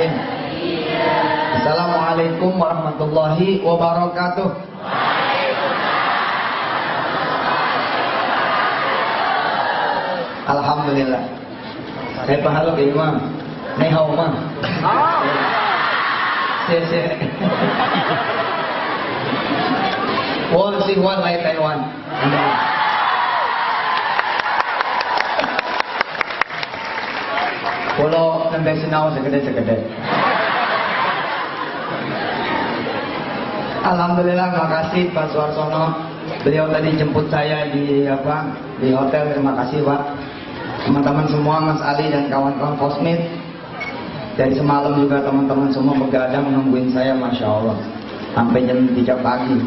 Bismillahirrahmanirrahim. Assalamualaikum warahmatullahi wabarakatuh. Alhamdulillah. Saya pahalo ke imam. Ni hao ma. Sia. Wall si Wan lai Taiwan. Kalau nanti sinau segede. Alhamdulillah, makasih Pak Suarsono. Beliau tadi jemput saya di hotel. Terima kasih Pak. Teman-teman semua, Mas Ali dan kawan-kawan Kosmit. Dari semalam juga teman-teman semua begadang menungguin saya, Masya Allah. Sampai jam 3 pagi.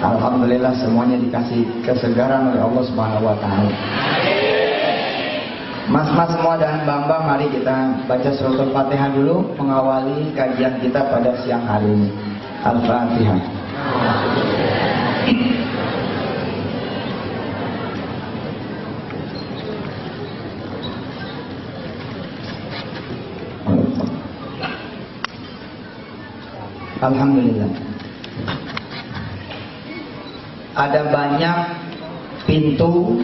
Alhamdulillah semuanya dikasih kesegaran oleh Allah Subhanahu wa Ta'ala. Mas-mas semua dan mbak-mbak, mari kita baca suratul Fatihah dulu mengawali kajian kita pada siang hari ini. Al-Fatihah. Alhamdulillah. Ada banyak pintu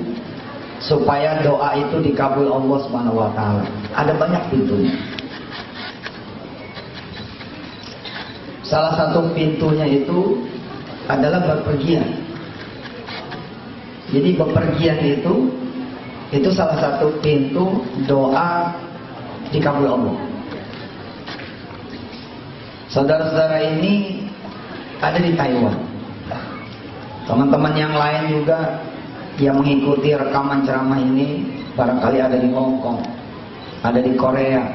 supaya doa itu dikabul Allah Subhanahu wa Ta'ala. Ada banyak pintunya. Salah satu pintunya itu adalah bepergian. Jadi bepergian itu salah satu pintu doa dikabul Allah. Saudara-saudara ini ada di Taiwan. Teman-teman yang lain juga yang mengikuti rekaman ceramah ini barangkali ada di Hong Kong, ada di Korea,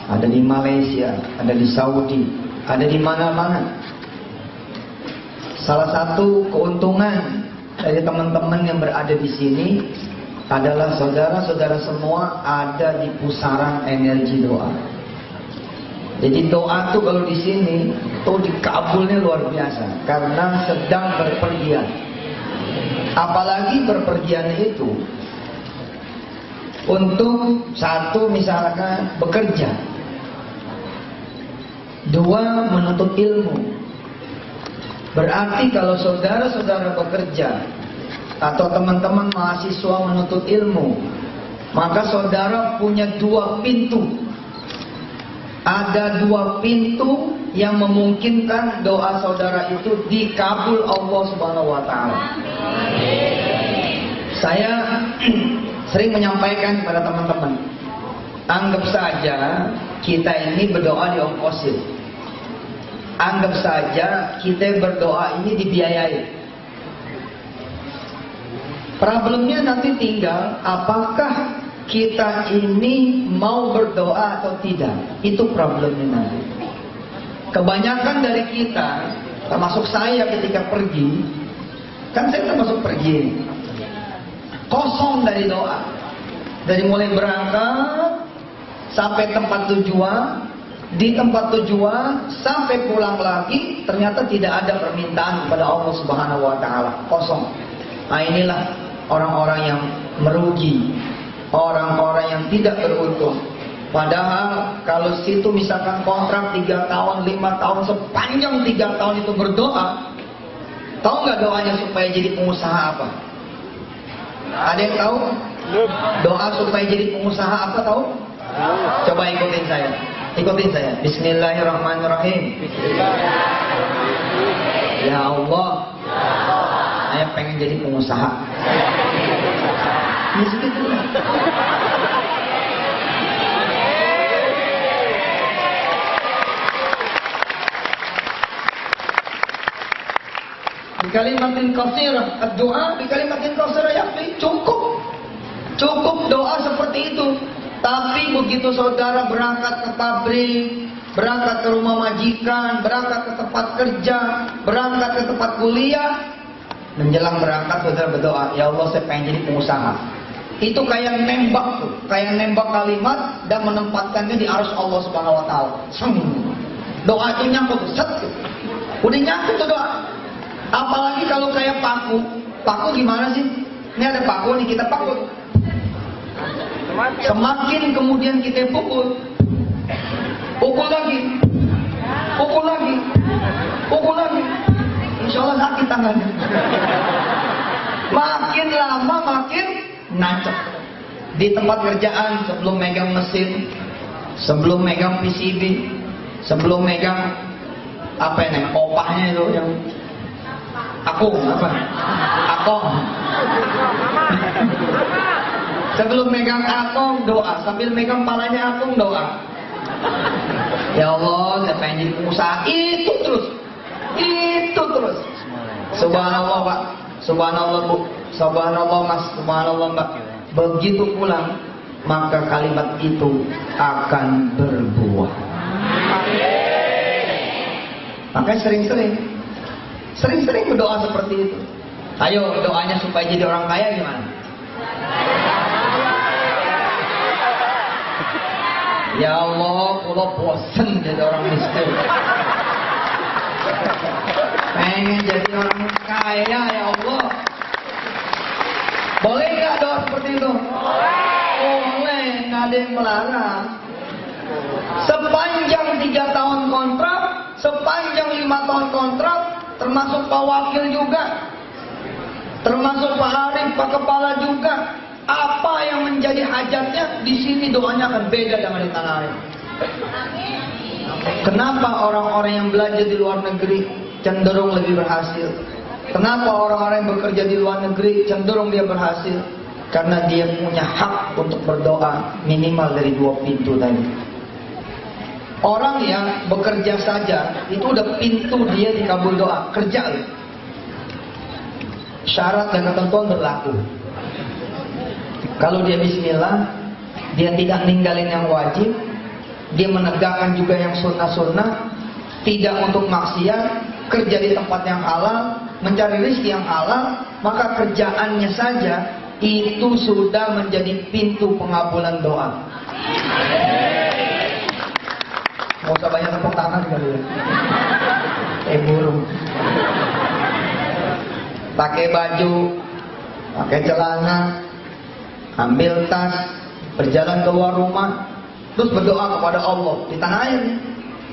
ada di Malaysia, ada di Saudi, ada di mana-mana. Salah satu keuntungan dari teman-teman yang berada di sini adalah saudara-saudara semua ada di pusaran energi doa. Jadi doa tuh kalau di sini tuh dikabulnya luar biasa karena sedang berpergian. Apalagi berpergian itu untuk satu misalkan bekerja, dua menuntut ilmu. Berarti kalau saudara-saudara bekerja atau teman-teman mahasiswa menuntut ilmu, maka saudara punya dua pintu. Ada dua pintu yang memungkinkan doa saudara itu dikabul Allah Subhanahu wa Ta'ala. Saya sering menyampaikan kepada teman-teman, anggap saja kita ini berdoa diongkosin. Anggap saja kita berdoa ini dibiayai. Problemnya nanti tinggal apakah kita ini mau berdoa atau tidak. Itu problemnya nanti. Kebanyakan dari kita, termasuk saya ketika pergi, kan saya termasuk pergi, kosong dari doa. Dari mulai berangkat sampai tempat tujuan, di tempat tujuan sampai pulang lagi, ternyata tidak ada permintaan kepada Allah Subhanahu wa Ta'ala. Kosong. Nah inilah orang-orang yang merugi, orang-orang yang tidak beruntung. Padahal kalau situ misalkan kontrak 3 tahun, 5 tahun, sepanjang 3 tahun itu berdoa, tahu nggak doanya supaya jadi pengusaha apa? Ada yang tahu? Doa supaya jadi pengusaha apa tahu? Coba ikutin saya. Bismillahirrahmanirrahim. Ya Allah, saya pengen jadi pengusaha. Ya segitu. Bikalimatin qasirah, doa bikalimatin qasirah yakfi, cukup doa seperti itu. Tapi begitu saudara berangkat ke pabrik, berangkat ke rumah majikan, berangkat ke tempat kerja, berangkat ke tempat kuliah, menjelang berangkat saudara berdoa, ya Allah saya pengen jadi pengusaha. Itu kayak nembak tuh, kayak nembak kalimat dan menempatkannya di arus Allah Subhanahu wa Ta'ala. Doa itu nyangkut, set, udah nyangkut tuh doa. Apalagi kalau kayak paku gimana sih? Ini ada paku nih, kita pakut. Semakin kemudian kita pukul pukul lagi, pukul lagi, pukul lagi. Insya Allah sakit tangannya. Makin lama makin nancep. Di tempat kerjaan sebelum megang mesin, sebelum megang PCB, sebelum megang apa ini, opahnya itu yang aku apa? Akong. Sebelum megang akong doa, sambil megang palanya akong doa. Ya Allah, saya pengen jadi pengusaha. Itu terus. Subhanallah Pak, subhanallah Bu, subhanallah Mas, subhanallah Mbak. Begitu pulang, maka kalimat itu akan berbuah. Makanya sering-sering berdoa seperti itu. Ayo doanya supaya jadi orang kaya gimana? Ya Allah, kalau bosen jadi orang miskin. Pengen jadi orang kaya ya Allah. Boleh nggak doa seperti itu? Boleh, nggak ada yang melarang. Sepanjang 3 tahun kontrak, sepanjang 5 tahun kontrak, termasuk Pak Wakil juga, termasuk Pak Arif, Pak Kepala juga. Apa yang menjadi hajatnya di sini doanya akan beda dengan di tanah air. Kenapa orang-orang yang belajar di luar negeri cenderung lebih berhasil? Kenapa orang-orang yang bekerja di luar negeri cenderung dia berhasil? Karena dia punya hak untuk berdoa minimal dari 2 pintu tadi. Orang yang bekerja saja itu udah pintu dia dikabul doa, kerja. Syarat dan ketentuan berlaku. Kalau dia bismillah, dia tidak ninggalin yang wajib, dia menegakkan juga yang sunnah-sunnah, tidak untuk maksiat, kerja di tempat yang halal, mencari rezeki yang halal, maka kerjaannya saja itu sudah menjadi pintu pengabulan doa. Nggak usah banyak tepuk tangan kali ya. Burung. Pakai baju, pakai celana, ambil tas, berjalan keluar rumah, terus berdoa kepada Allah di tanah air.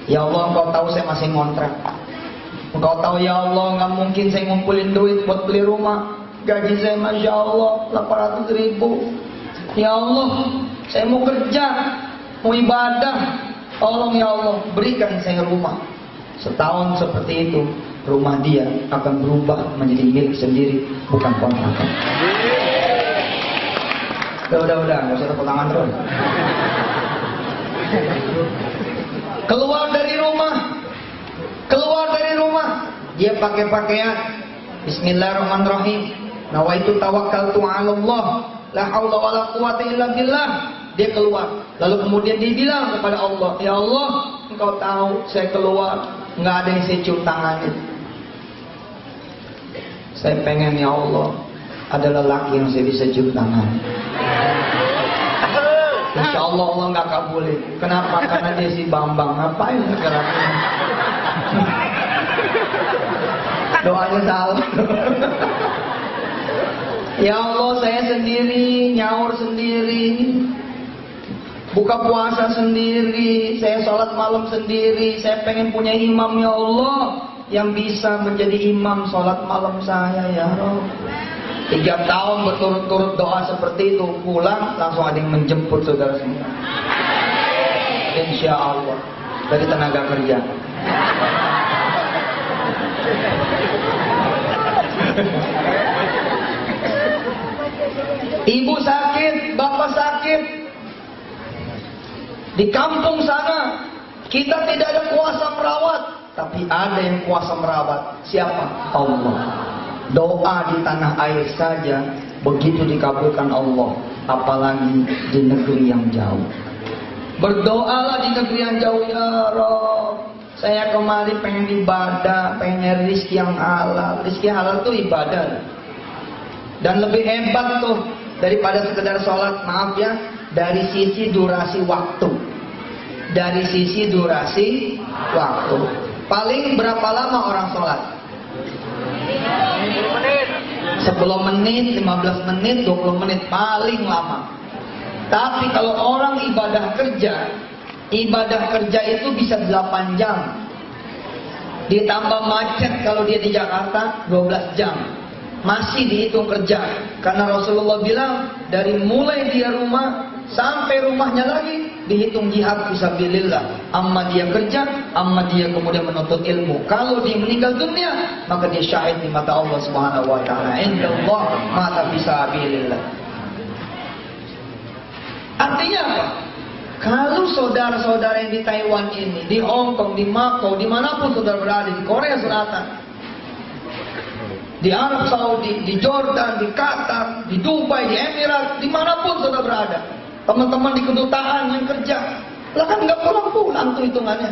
Ya Allah, Engkau tahu saya masih ngontrak. Engkau tahu ya Allah, nggak mungkin saya ngumpulin duit buat beli rumah. Gaji saya Masya Allah 800.000. Ya Allah, saya mau kerja, mau ibadah. Tolong ya Allah, berikan saya rumah. Setahun seperti itu, rumah dia akan berubah menjadi milik sendiri, bukan kontrakan. Udah, nggak usah tepuk tangan terus. Keluar dari rumah, dia pakai pakaian. Bismillahirrahmanirrahim. Nawaitu tawakkaltu 'ala Allah, la haula wala quwwata illa billah. Dia keluar, lalu kemudian dia bilang kepada Allah, ya Allah, Engkau tahu saya keluar, nggak ada yang saya cium tangannya. Saya pengen ya Allah, ada lelaki yang saya bisa cium tangan. Insya Allah Allah nggak kabulin. Kenapa? Karena dia si Bambang. Ngapain sekarang? Doanya salah. Ya Allah, saya sendiri, nyaur sendiri, buka puasa sendiri, saya sholat malam sendiri. Saya pengen punya imam ya Allah, yang bisa menjadi imam sholat malam saya ya Rabb. 3 tahun berturut-turut doa seperti itu, pulang langsung ada yang menjemput saudara semua. Insya Allah dari tenaga kerja. Ibu sakit, bapak sakit, di kampung sana kita tidak ada kuasa merawat, tapi ada yang kuasa merawat. Siapa? Allah. Doa di tanah air saja begitu dikabulkan Allah, apalagi di negeri yang jauh. Berdoalah di negeri yang jauh, ya Rabb. Saya kemari pengen ibadah, pengen nyari rezeki yang halal. Rezeki halal itu ibadah. Dan lebih hebat tuh daripada sekedar sholat, maaf ya, dari sisi durasi waktu. Dari sisi durasi waktu. Paling berapa lama orang sholat? 10 menit, 15 menit, 20 menit paling lama. Tapi kalau orang ibadah kerja, ibadah kerja itu bisa 8 jam. Ditambah macet kalau dia di Jakarta 12 jam. Masih dihitung kerja. Karena Rasulullah bilang dari mulai dia rumah sampai rumahnya lagi dihitung jihad fisabilillah. Amma dia kerja, amma dia kemudian menuntut ilmu. Kalau dia meninggal dunia, maka dia syahid di mata Allah Subhanahu wa taala. Indallah mata fisabilillah. Artinya apa? Kalau saudara-saudara yang di Taiwan ini, di Hong Kong, di Macau, dimanapun saudara berada, di Korea Selatan, di Arab Saudi, di Jordan, di Qatar, di Dubai, di Emirat, dimanapun saudara berada, teman-teman di kedutaan yang kerja, lah kan nggak pulang-pulang tuh hitungannya.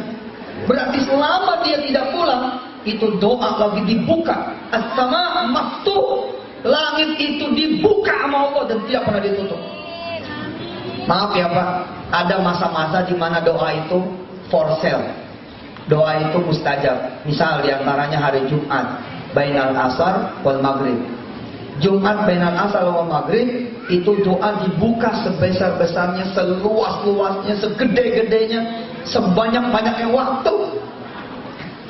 Berarti selama dia tidak pulang, itu doa lagi dibuka. As-sama maftuh, langit itu dibuka sama Allah dan tidak pernah ditutup. Maaf ya Pak, ada masa-masa di mana doa itu for sale. Doa itu mustajab. Misal diantaranya hari Jumat, bainal asar wal maghrib. Jumat bainal asar wal maghrib, itu doa dibuka sebesar-besarnya, seluas-luasnya, segede-gedenya, sebanyak-banyaknya waktu.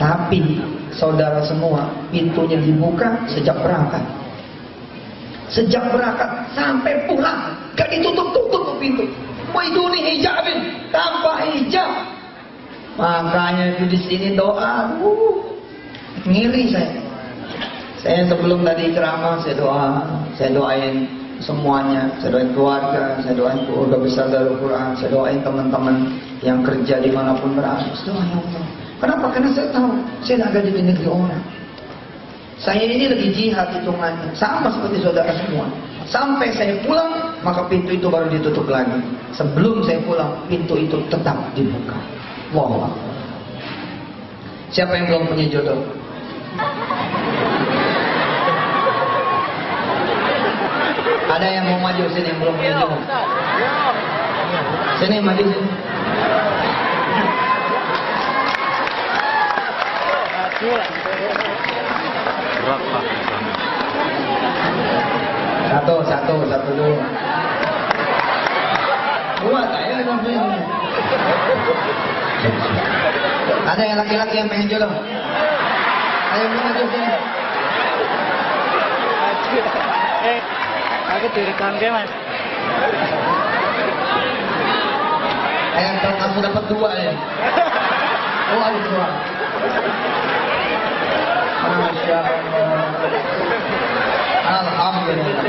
Tapi saudara semua, pintunya dibuka sejak berangkat. Sejak berangkat sampai pulang, gak ditutup-tutup pintu. Mau itu nih hijabin, tanpa hijab. Makanya itu di sini doa, ngiri saya. Saya sebelum tadi ceramah, saya doain semuanya, saya doain keluarga, saya doain keluarga besar Darul Quran, saya doain teman-teman yang kerja dimanapun berada. Doa ya Allah. Kenapa? Karena saya tahu, saya tidak gaji di negeri orang. Saya ini lagi jihad hitungannya, sama seperti saudara semua. Sampai saya pulang, maka pintu itu baru ditutup lagi. Sebelum saya pulang, pintu itu tetap dibuka. Wow. Siapa yang belum punya jodoh? Ada yang mau maju sini yang belum punya jodoh? Sini maju sini. Satu dulu. Dua saya maksudnya. Ada yang laki-laki yang pengen jodoh? Ayo maju sini. Aku direkam ke Mas. Yang kamu dapat 2 ya. Oh ada 2. Masya Allah. Alhamdulillah.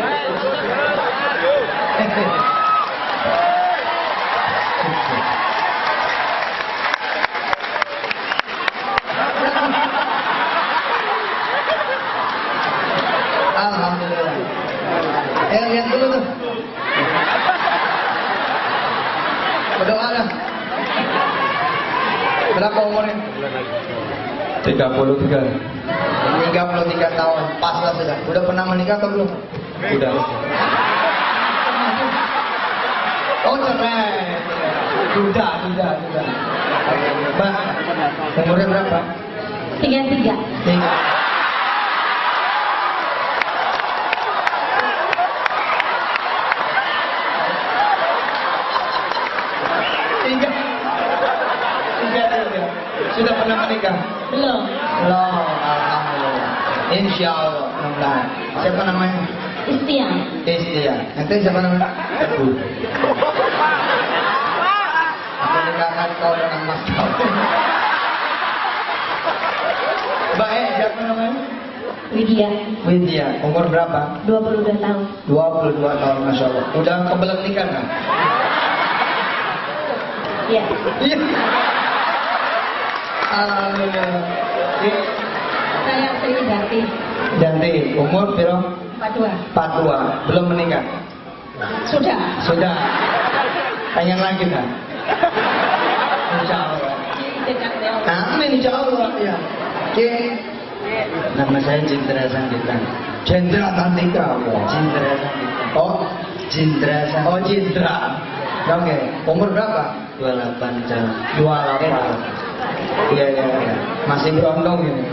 Alhamdulillah. Lihat dulu tuh. Berdoa lah. Berapa umurnya? 33 tahun. Pas lah sudah. Udah pernah menikah atau belum? Udah. Oh cerai. Sudah. Mbak, umurnya berapa? 33. Sudah pernah menikah? Belum. Belum, alhamdulillah. Insya Allah, mudah-mudahan. Siapa namanya? Istia. Istia. Nanti siapa namanya? Teguh. Aku nikahkan kau dengan mas kau. Baik, siapa namanya? Widya. Umur berapa? 22 tahun. 22 tahun, Masya Allah. Udah kebelet nikah kan? Iya. Iya. Alhamdulillah. Saya Sri Darti. Janti, umur piro? 42. 42. Belum menikah? Sudah. Pengen lagi kan? Insya Allah. Amin, insya Allah. Ya. Oke. Nama saya Cindra Sandika. Cindra Sandika. Cindra Sandika. Oh, Cindra Sandika. oh Cindra. Oke. Umur berapa? 28 tahun. 28. Iya. Masih berondong ini.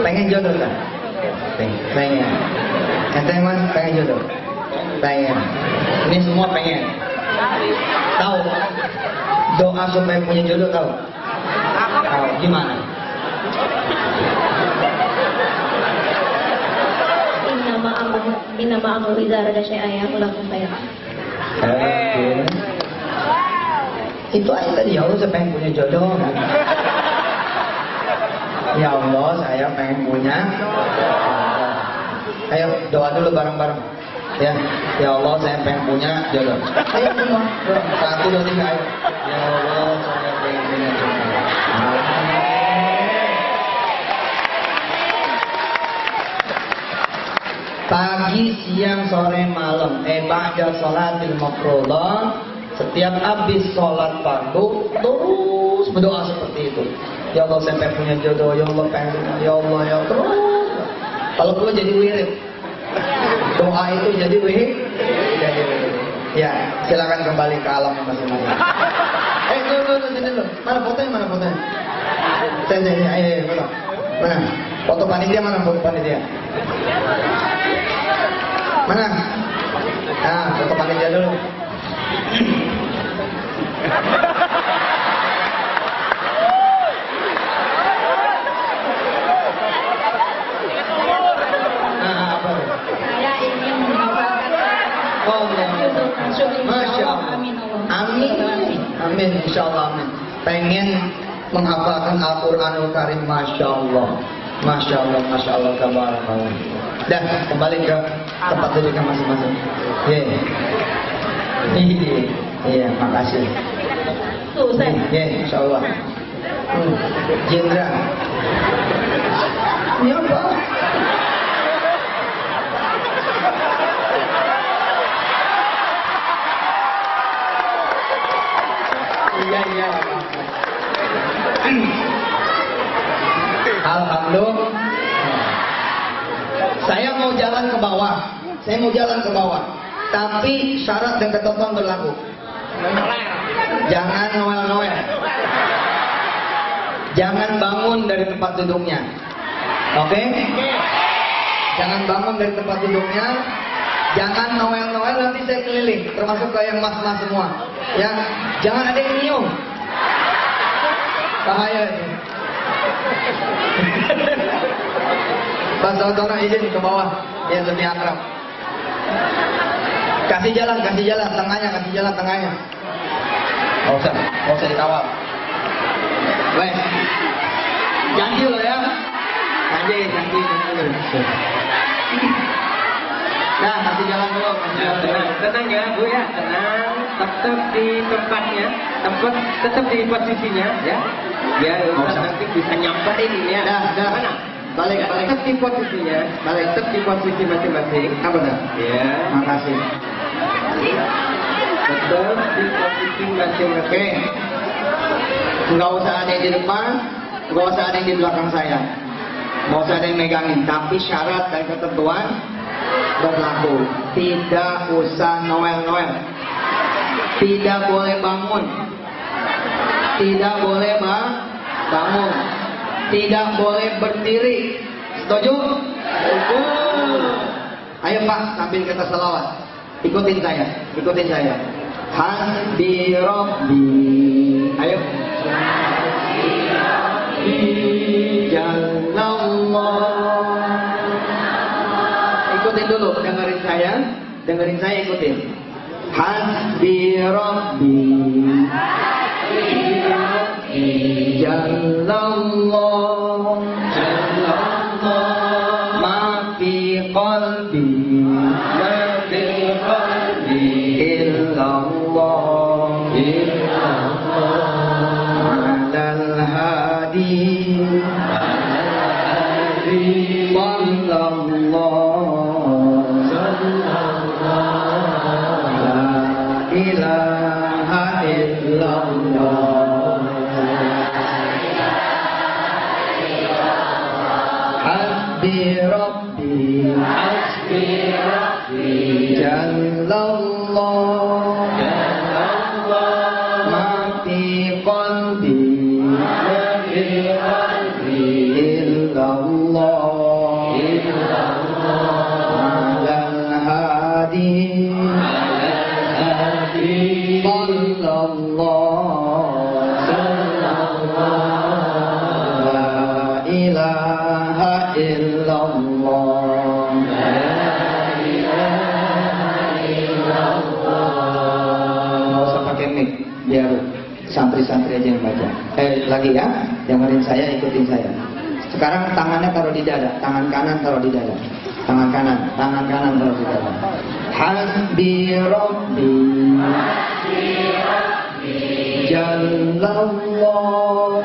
Pengen jodoh kan? Pengen. Ente mas pengen jodoh? Pengen. Ini semua pengen. doa supaya punya jodoh tahu? Tahu gimana? Innama amru idza arada syai'an yaqulu lahu kun fayakun. Oke. Itu aja tadi, ya Allah saya pengen punya jodoh. Ya Allah saya pengen punya. Ayo doa dulu bareng-bareng. Ya, ya Allah saya pengen punya jodoh. Ayo semua, 1, 2, 3 ayo. Ya Allah, saya pengen punya jodoh. Pagi, siang, sore, malam, ba'da sholatil mafruḍah, setiap habis sholat fardu terus berdoa seperti itu. Ya Allah saya pengen punya jodoh, ya Allah pengen, ya Allah ya terus. Kalau perlu jadi wirid. Doa itu jadi wirid. Ya, silakan kembali ke alam masing-masing. Tunggu, sini dulu. Mana fotonya? Sini, ayo, foto. Mana? Foto panitia mana? Foto panitia. Mana? Nah, foto panitia dulu. Apa? Saya ingin mendoakan jodoh langsung Masya insyaallah. Allah. Amin Allah. Amin, insyaallah amin. Pengen menghafalkan Al-Quranul Karim, Masya Allah. Masya Allah, Masya Allah, tabarakallah. Dah, kembali ke tempat duduknya masing-masing. Iya, makasih. Tuh, Ustaz. Insya Allah. Jendra. Ini apa? Iya. Alhamdulillah. Saya mau jalan ke bawah. Tapi syarat dan ketentuan berlaku. Jangan noel-noel. Jangan bangun dari tempat duduknya. Oke? Jangan bangun dari tempat duduknya. Jangan noel-noel, nanti saya keliling. Termasuk ke yang mas-mas semua. Ya, jangan ada yang nyium. Bahaya itu. Pak saudara izin ke bawah, ya lebih akrab. Kasih jalan tengahnya. Nggak usah dikawal. Wes, janji lo ya. Janji. Nah, kasih jalan dulu. Tenang ya Bu ya, tenang. Tetap di tempatnya, tetap di posisinya ya. Biar nanti bisa nyamperin ya. Dah. Mana? Balik. Tetap di posisinya, tetap di posisi masing-masing. Apa dah? Ya. Makasih. Tetap di posisi masing-masing. Oke. Nggak usah ada yang di depan, nggak usah ada yang di belakang saya. Nggak usah ada yang megangin. Tapi syarat dan ketentuan berlaku. Tidak usah noel-noel. Tidak boleh bangun. Tidak boleh bangun. Tidak boleh berdiri. Setuju? Ayo Pak, sambil kita selawat. Ikutin saya. Hasbi Rabbi. Ayo. Jallallah. Ikutin dulu, dengerin saya ikutin. Hasbi Rabbi. Jallallah. Ma fi qalbi. Illallah. Alal hadi. La ilaha illallah. Hasbi Rabbi. Jallallah. Ma fi qalbi. Illallah. Alal hadi. Sallallahu. biar santri-santri aja yang baca. Lagi ya, dengerin saya, ikutin saya. Sekarang tangannya taruh di dada, tangan kanan taruh di dada. Tangan kanan taruh di dada. Hasbi Rabbi Jallallah.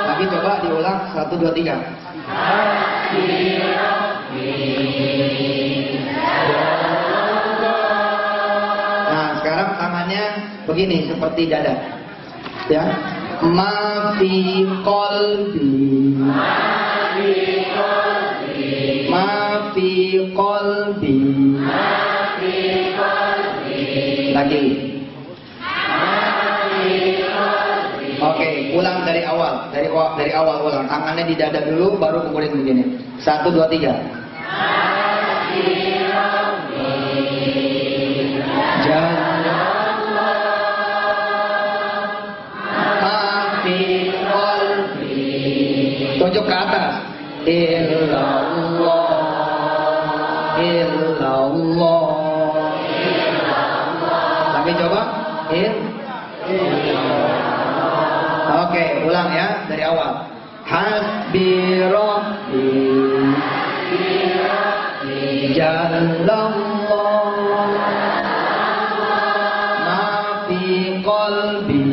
Lagi coba diulang 1, 2, 3. Hasbi Rabbi Jallallah. Nah sekarang tangannya begini seperti dada, ya. Ma fi qalbi, ma fi qalbi. Lagi. Oke, ulang dari awal, dari awal ulang. Tangannya di dada dulu, baru kemudian begini. 1, 2, 3. Tunjuk ke atas. Illallah, illallah. Lagi coba. Oke, ulang ya dari awal. Hasbi Rabbi Jallallah. Ma fi qalbi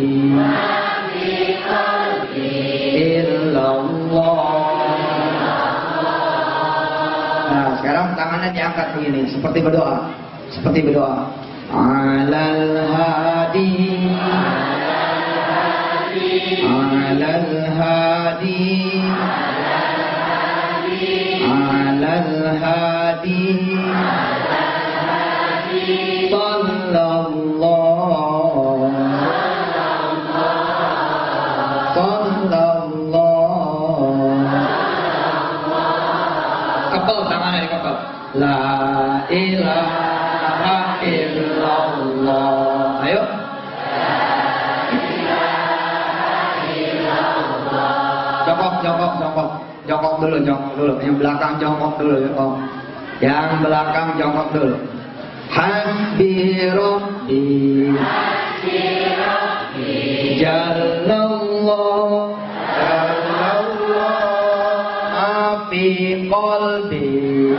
Nah, sekarang tangannya diangkat begini, seperti berdoa. Seperti berdoa. Alal hadi, alal hadi, alal hadi, sallallahu, sallallahu. Kepal tangannya dikepal. La ilaha illallah. Ayo. Jongkok dulu. Yang belakang jongkok dulu. Yang belakang jongkok dulu. Hasbi Rabbi Jallallah, Afi qalbi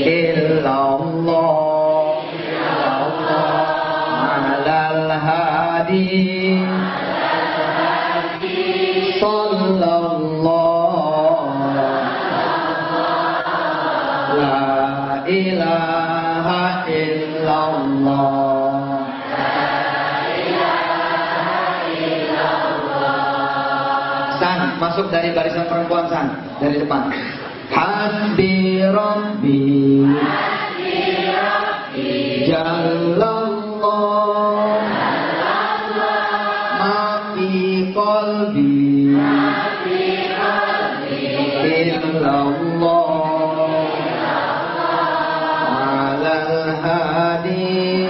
illallah, alal hadi sallallahu, la ilaha illallah. San, masuk dari barisan perempuan San, dari depan. Hasbi Rabbi Jallallah, ma fi qalbi illallah, alal hadi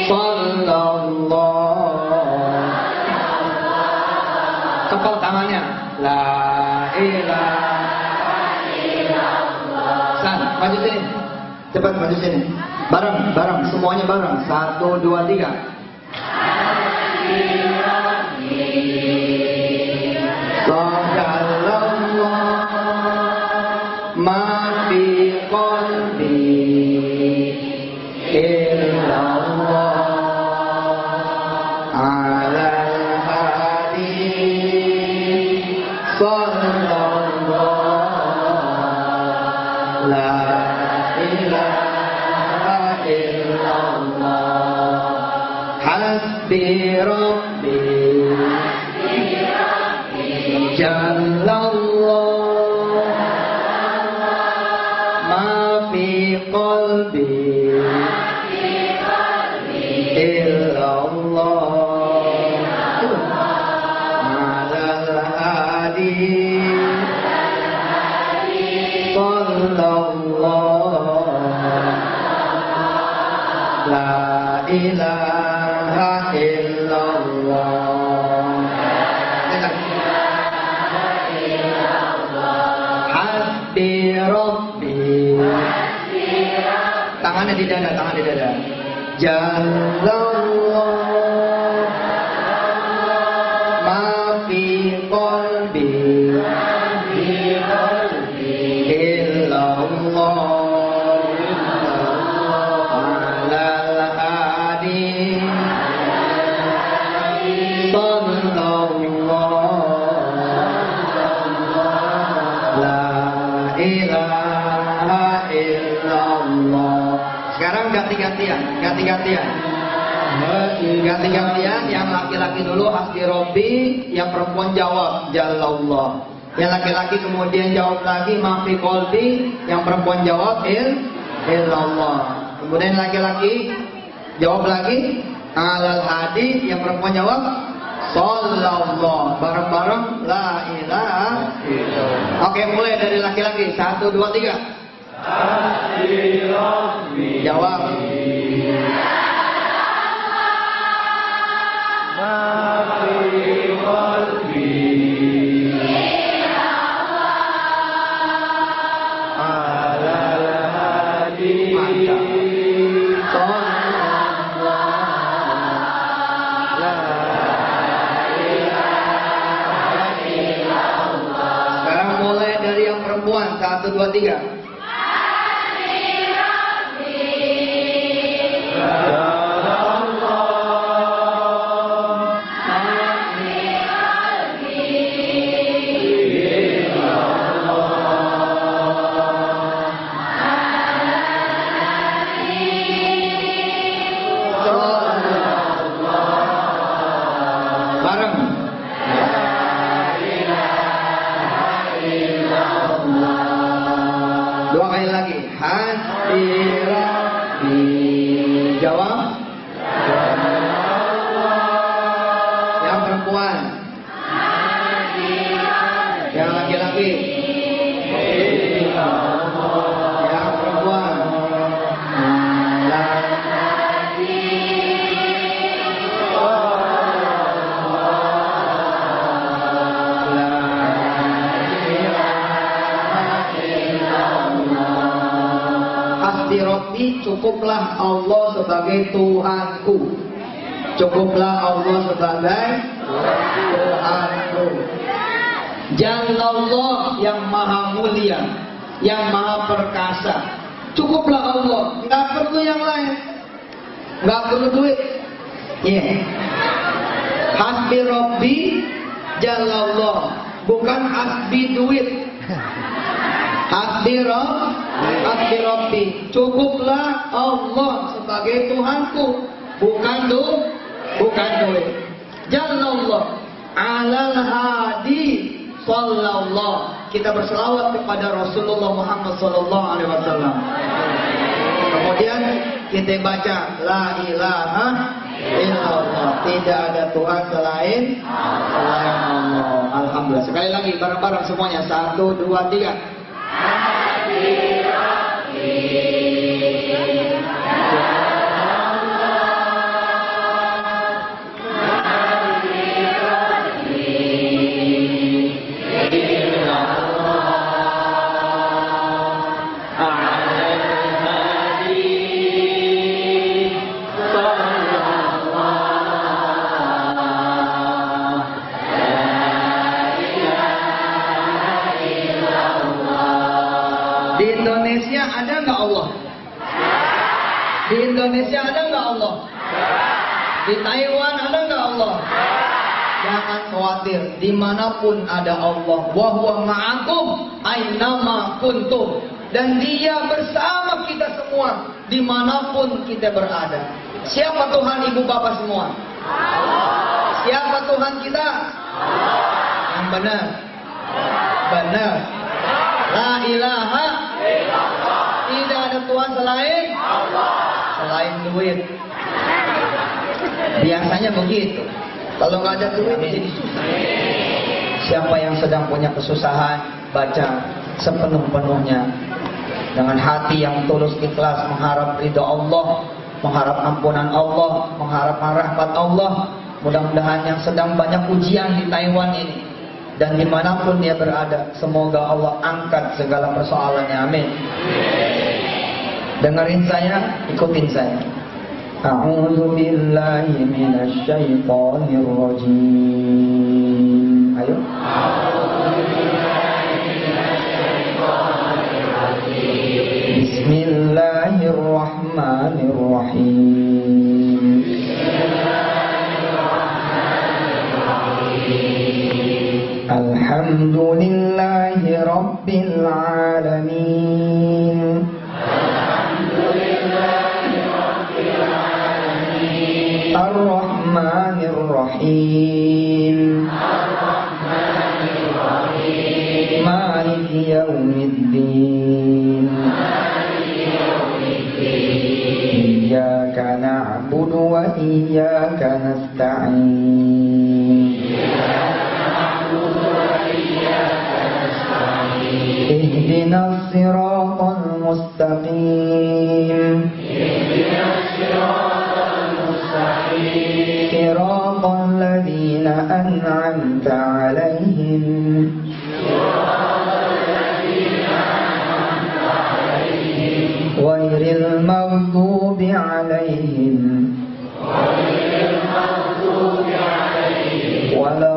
sallallahu. Kepal tangannya. La ilaha illallah. San, maju sini. Cepat maju sini. Bareng, semuanya bareng. 1, 2, 3. Sallallahu ma fi qalbi illallah, alal hadi sallallahu, la ilaha illallah. Hasbi Rabbi Jallallah, ma fi qalbi illallah, alal hadi sallallahu, la ilaha illallah. Hasbi Rabbi. Tangannya di dada, tangan di dada. Jalallah ma fi qalbi illallah alal hadi sallallahu la ilaha illallah. Sekarang ganti-gantian. Yang laki-laki dulu hasbi Robbi, yang perempuan jawab Jalallah. Yang laki-laki kemudian jawab lagi mafi qalbi, yang perempuan jawab illallah. Kemudian laki-laki jawab lagi alal hadi, yang perempuan jawab sallallahu. Bareng-bareng la ilaha illallah. Oke, mulai dari laki-laki. 1, 2, 3. Jawab. Sekarang mulai dari yang perempuan. 1, 2, 3. Bareng. Dua kali lagi. Hasbi Rabbi. Jawab. Yang perempuan. Yang laki-laki. Yang perempuan. Hasbi Rabbi, cukuplah Allah sebagai Tuhanku. Cukuplah Allah sebagai Tuhanku. Jalallah, yang maha mulia, yang maha perkasa. Cukuplah Allah, nggak perlu yang lain, nggak perlu duit. Hasbi Rabbi Jalallah, bukan hasbi duit. Hasbi Rabbi, cukuplah Allah sebagai Tuhanku, bukan duit. Jalallah alal hadi sallallahu. Kita berselawat kepada Rasulullah Muhammad sallallahu alaihi wasallam. Kemudian kita baca la ilaha illallah, tidak ada Tuhan selain Allah. Alhamdulillah. Sekali lagi bareng-bareng semuanya. 1, 2, 3. Di Indonesia ada nggak Allah? Di Indonesia ada nggak Allah? Di Taiwan ada nggak Allah? Jangan khawatir, dimanapun ada Allah. Wa huwa ma'akum ainama kuntum. Dan Dia bersama kita semua dimanapun kita berada. Siapa Tuhan ibu bapak semua? Siapa Tuhan kita? Yang benar. Benar. La ilaha illallah. Tidak ada Tuhan selain Allah. Selain duit. Biasanya begitu. Kalau nggak ada duit jadi susah. Siapa yang sedang punya kesusahan, baca sepenuh-penuhnya dengan hati yang tulus ikhlas, mengharap ridha Allah, mengharap ampunan Allah, mengharap rahmat Allah. Mudah-mudahan yang sedang banyak ujian di Taiwan ini dan dimanapun dia berada, semoga Allah angkat segala persoalannya. Amin. Dengerin saya, ikutin saya. A'udzu billahi minasy syaithanir rajim. Ayo. Bismillahirrahmanirrahim. Alhamdulillahi rabbil alamin. Ar-Rahmanir Rahim. Maliki yaumiddin. Iyyaka na'budu wa iyyaka nasta'in. Ihdinas siratal mustaqim. صراط الذين أنعمت عليهم غير المغضوب عليهم ولا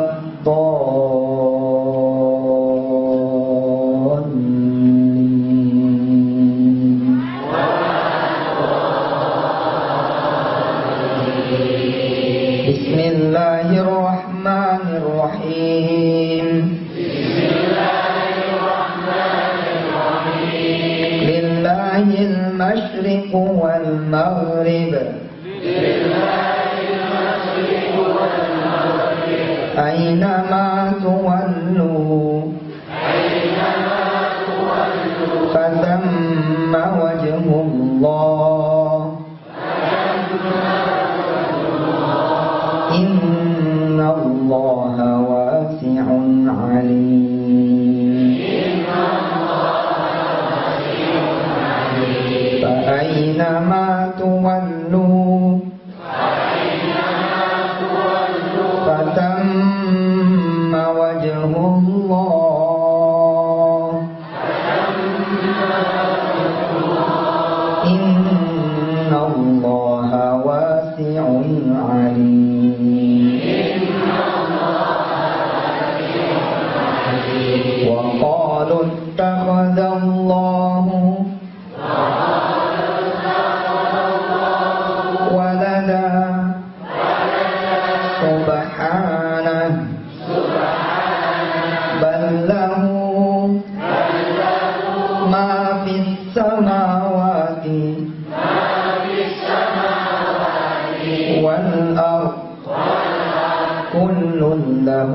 Bismillahirrahmanirrahim. Lillahil masyriq wal maghrib. Aynama tuwallu fathamma wajhullah. Inna Allaha wasi'un alim. Fa aynama tuwallu fatamma wajhullah. Inna Allaha wasi'un alim. وقالوا اتخذ الله ولدا سبحانه بل له ما في السماوات والأرض كل له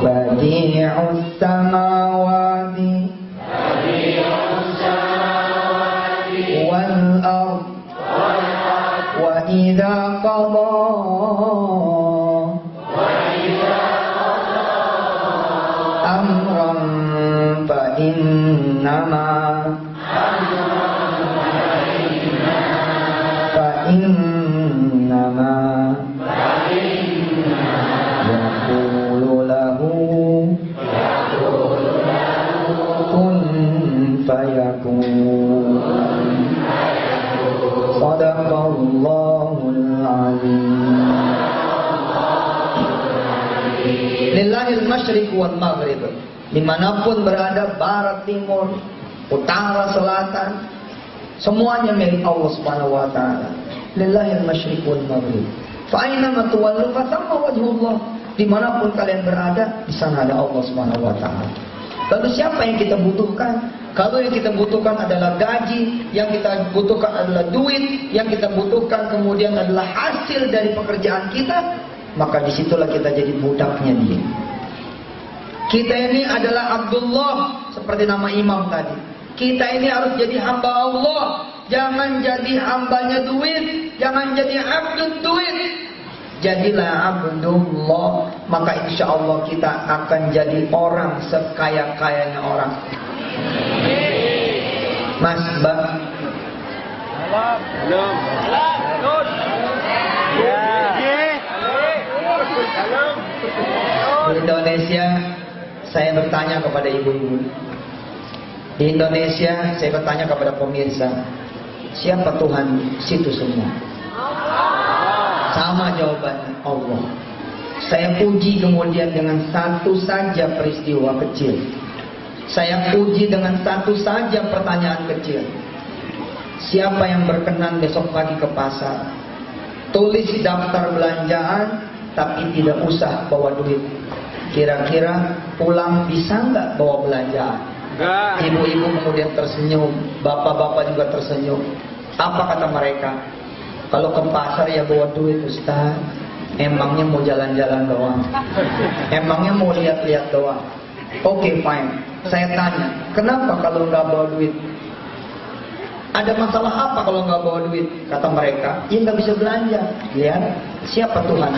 بديع السماوات والأرض وإذا قضى أمرا فإنما يقول له كن فيكون. صدق الله العظيم. Lillahil masyriq wal maghrib. Dimanapun berada, barat, timur, utara, selatan, semuanya milik Allah Subhanahu wa taala. Lillahil masyriq wal maghrib. Fa aina ma tuwallu fa thamma wajhullah. Dimanapun kalian berada, di sana ada Allah Subhanahu wa taala. Lalu siapa yang kita butuhkan? Kalau yang kita butuhkan adalah gaji, yang kita butuhkan adalah duit, yang kita butuhkan kemudian adalah hasil dari pekerjaan kita, maka disitulah kita jadi budaknya dia. Kita ini adalah Abdullah, seperti nama imam tadi. Kita ini harus jadi hamba Allah. Jangan jadi hambanya duit, jangan jadi abdul duit. Jadilah Abdullah, maka insya Allah kita akan jadi orang sekaya-kayanya orang. Mas, Mbak. Di Indonesia Saya bertanya kepada ibu-ibu di Indonesia, saya bertanya kepada pemirsa, siapa Tuhan situ semua? Sama jawabannya, Allah. Saya puji kemudian dengan satu saja peristiwa kecil. Saya puji dengan satu saja pertanyaan kecil. Siapa yang berkenan besok pagi ke pasar, tulis daftar belanjaan, tapi tidak usah bawa duit. Kira-kira pulang bisa nggak bawa belanjaan? Ibu-ibu kemudian tersenyum, bapak-bapak juga tersenyum. Apa kata mereka? Kalau ke pasar ya bawa duit, Ustaz. Emangnya mau jalan-jalan doang? Emangnya mau lihat-lihat doang? Oke, fine. Saya tanya, kenapa kalau nggak bawa duit? Ada masalah apa kalau nggak bawa duit? Kata mereka, ya nggak bisa belanja. Lihat, siapa Tuhan?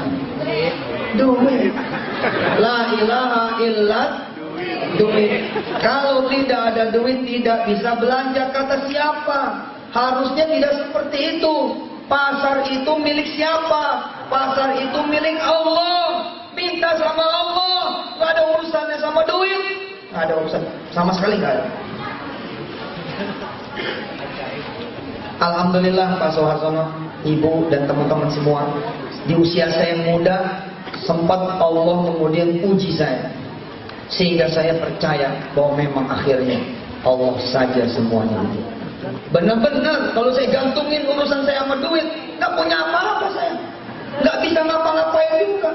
Duit. La ilaha illa duit. Kalau tidak ada duit tidak bisa belanja. Kata siapa? Harusnya tidak seperti itu. Pasar itu milik siapa? Pasar itu milik Allah. Minta sama Allah. Gak ada urusannya sama duit. Gak ada urusan. Sama sekali gak ada. Alhamdulillah Pak Soeharsono, Ibu dan teman-teman semua, di usia saya yang muda, sempat Allah kemudian uji saya. Sehingga saya percaya bahwa memang akhirnya Allah saja semuanya. Benar-benar kalau saya gantungin urusan saya sama duit, nggak punya apa-apa saya, nggak bisa ngapa-ngapain juga.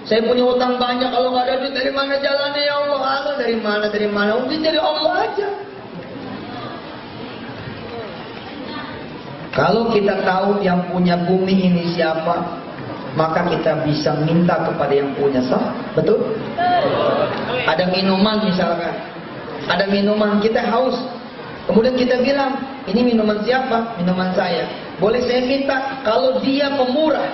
Saya punya utang banyak, kalau nggak ada duit dari mana jalannya ya Allah? Allah dari mana? Mungkin dari Allah aja. Kalau kita tahu yang punya bumi ini siapa, maka kita bisa minta kepada yang punya, sah? Betul? Ada minuman misalkan, ada minuman kita haus. Kemudian kita bilang, ini minuman siapa? Minuman saya. Boleh saya minta kalau dia pemurah.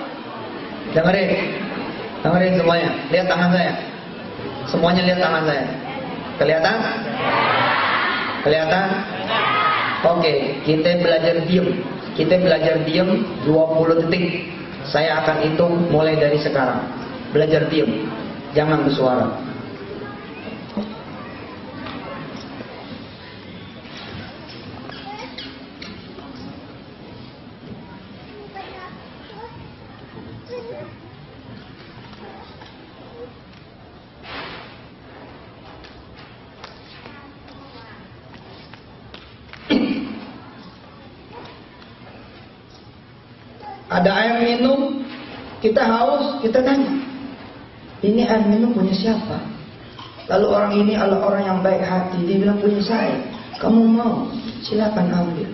Dengerin semuanya. Lihat tangan saya. Semuanya lihat tangan saya. Kelihatan? Kelihatan? Oke, kita belajar diam. Kita belajar diam 20 detik. Saya akan hitung mulai dari sekarang. Belajar diam. Jangan bersuara. Ada air minum, kita haus, kita tanya, ini air minum punya siapa? Lalu orang ini adalah orang yang baik hati, dia bilang punya saya. Kamu mau? Silakan ambil.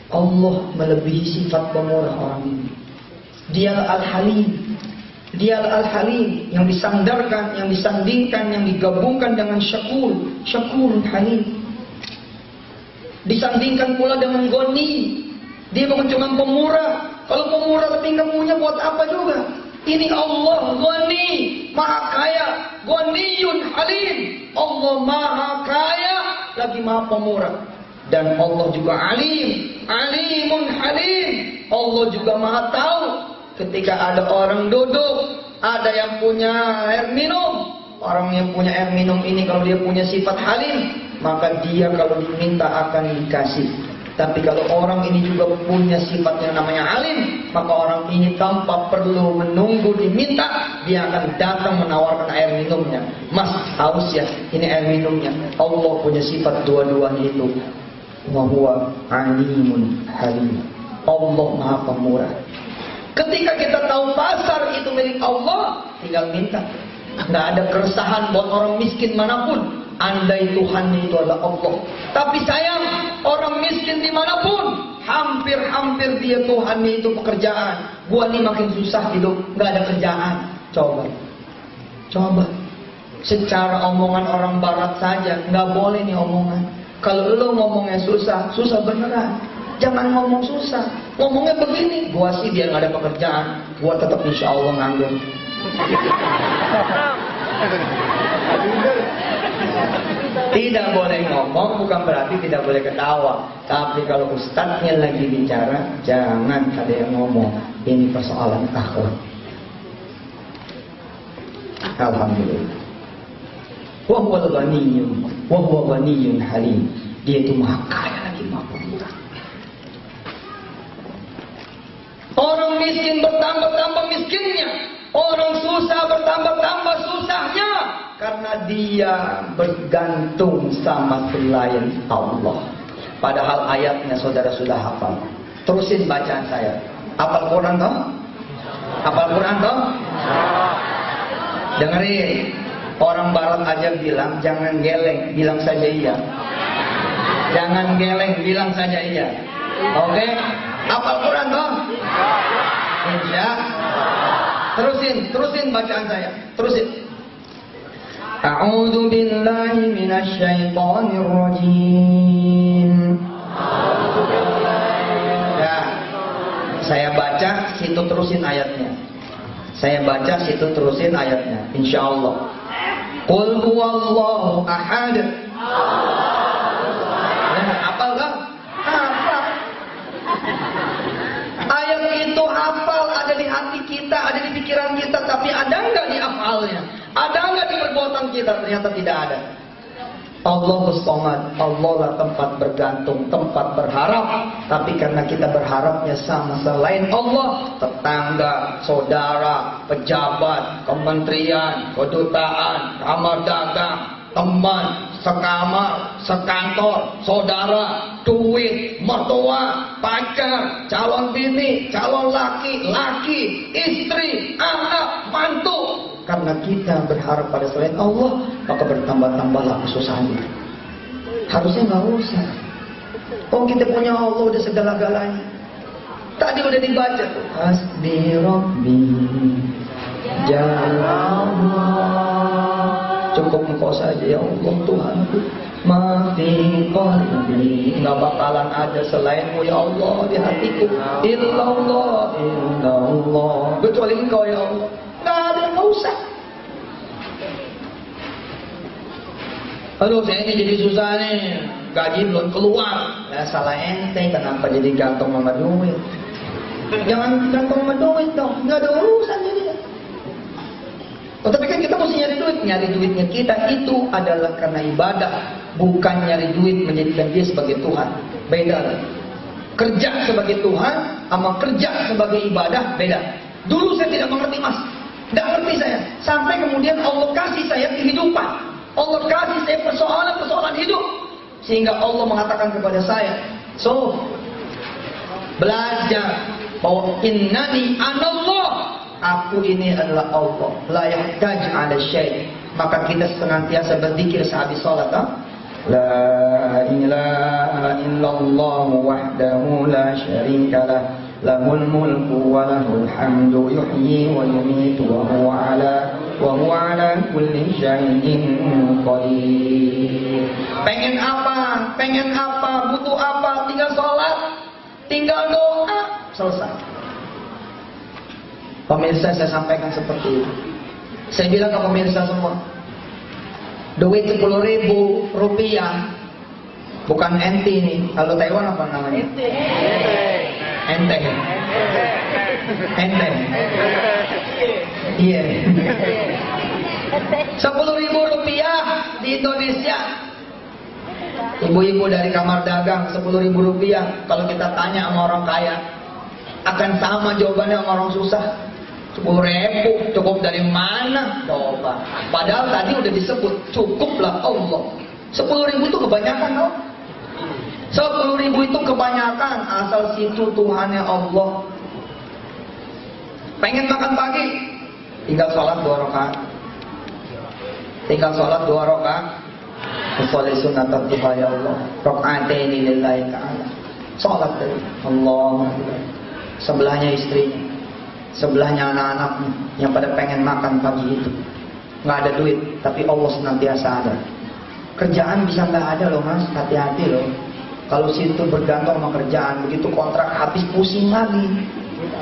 Allah melebihi sifat pemurah orang ini. Dia Al-Halim. Dia Al-Halim yang disandarkan, yang disandingkan, yang digabungkan dengan Syakur. Syakur Halim. Disandingkan pula dengan Ghani. Dia bukan cuma pemurah. Kalau pemurah tapi nggak punya buat apa juga? Ini Allah Ghani, Maha Kaya, Ghaniyun Halim. Allah Maha Kaya lagi Maha Pemurah. Dan Allah juga Alim, Alimun Halim. Allah juga Maha tahu ketika ada orang duduk, ada yang punya air minum. Orang yang punya air minum ini kalau dia punya sifat halim, maka dia kalau diminta akan dikasih. Tapi kalau orang ini juga punya sifat yang namanya alim, maka orang ini tanpa perlu menunggu diminta, dia akan datang menawarkan air minumnya. Mas, haus ya? Ini air minumnya. Allah punya sifat dua-duanya itu. Wa huwa alimun halim. Allah Maha Pemurah. Ketika kita tahu pasar itu milik Allah, tinggal minta. Nggak ada keresahan buat orang miskin manapun. Andai Tuhannya itu adalah Allah. Tapi sayang, orang miskin dimanapun, hampir-hampir dia Tuhannya itu pekerjaan. Gua nih makin susah hidup, nggak ada kerjaan. Coba. Secara omongan orang Barat saja, nggak boleh nih omongan. Kalau lu ngomongnya susah beneran. Jangan ngomong susah. Ngomongnya begini, gua sih biar nggak ada pekerjaan, gua tetap insya Allah nganggur. Tidak boleh ngomong bukan berarti tidak boleh ketawa. Tapi kalau ustadznya lagi bicara, jangan ada yang ngomong. Ini persoalan akhlak. Alhamdulillah. Wa huwal ghaniyyun wa huwa ghaniyyun halim. Dia itu maha kaya lagi maha pemurah. Orang miskin bertambah-tambah miskinnya, orang susah bertambah-tambah susahnya, karena dia bergantung sama selain Allah. Padahal ayatnya saudara sudah hafal. Terusin bacaan saya. Hafal Quran toh? Hafal Quran toh? Dengerin. Orang barat aja bilang jangan geleng, bilang saja iya. Jangan geleng, bilang saja iya. Oke? Hafal Quran toh? Insya. Terusin bacaan saya. Terusin. A'udzu billahi minasyaitonir rajim. Ya. Saya baca, situ terusin ayatnya. Saya baca, situ terusin ayatnya. Insyaallah. Qul huwallahu ahad. Hafal kan? Hafal. Ayat itu hafal, ada di hati kita, ada di pikiran kita, tapi ada nggak di hafalnya? Ada nggak di perbuatan kita? Ternyata tidak ada. Allahus Samad, Allah lah tempat bergantung, tempat berharap. Tapi karena kita berharapnya sama selain Allah, tetangga, saudara, pejabat, kementerian, kedutaan, kamar dagang, teman, sekamar, sekantor, saudara, duit, mertua, pacar, calon bini, calon laki, istri, anak, mantu. Karena kita berharap pada selain Allah, maka bertambah-tambahlah kesusahan itu. Harusnya nggak usah. Oh, kita punya Allah udah segala-galanya. Tadi udah dibaca tuh. Hasbi Rabbi Jalallah. Cukup engkau saja ya Allah Tuhanku. Mafi qalbi. Nggak bakalan ada selainmu ya Allah di hatiku. Illallah, illallah. Kecuali engkau ya Allah. Nggak ada, nggak usah. Aduh, saya ini jadi susah nih. Gaji belum keluar. Ya, salah ente. Kenapa jadi gantung sama duit? Jangan gantung sama duit dong. Nggak ada urusan jadi. Oh, tapi kan kita mesti nyari duit. Nyari duitnya kita itu adalah karena ibadah. Bukan nyari duit menjadikan dia sebagai Tuhan. Beda. Kerja sebagai Tuhan sama kerja sebagai ibadah beda. Dulu saya tidak mengerti mas. Tidak ngerti saya. Sampai kemudian Allah kasih saya kehidupan. Allah kasih saya persoalan-persoalan hidup. Sehingga Allah mengatakan kepada saya. So, belajar bahwa innani anallah. Aku ini adalah Allah. La yahtaj ala syai'. Maka kita senantiasa berzikir sehabis salat. La ilaha illallah wahdahu la syarika lah. Lahul mulku wa lahul hamdu yuhyi wa yumitu wa huwa ala kulli syai'in qadir. Pengen apa, butuh apa, tinggal sholat, tinggal doa, selesai. Pemirsa, saya sampaikan seperti itu. Saya bilang ke pemirsa semua, duit 10.000 rupiah, bukan enti nih. Kalau Taiwan apa namanya? Ente. Iya. 10.000 rupiah di Indonesia. Ibu-ibu dari kamar dagang 10.000 rupiah. Kalau kita tanya sama orang kaya, akan sama jawabannya sama orang susah. 10.000 cukup dari mana? Coba. Padahal tadi udah disebut cukuplah Allah. 10.000 itu kebanyakan loh. 10.000 itu kebanyakan, asal situ Tuhannya Allah. Pengen makan pagi, tinggal sholat 2 rakaat. Tinggal sholat 2 rakaat. Usolli sunnatat duha ya Allah. Rakaataini lillahi ta'ala. Sholat tadi. Allah. Sebelahnya istrinya, sebelahnya anak-anaknya yang pada pengen makan pagi itu. Nggak ada duit, tapi Allah senantiasa ada. Kerjaan bisa nggak ada loh mas, hati-hati loh. Kalau situ bergantung sama kerjaan, begitu kontrak habis pusing lagi.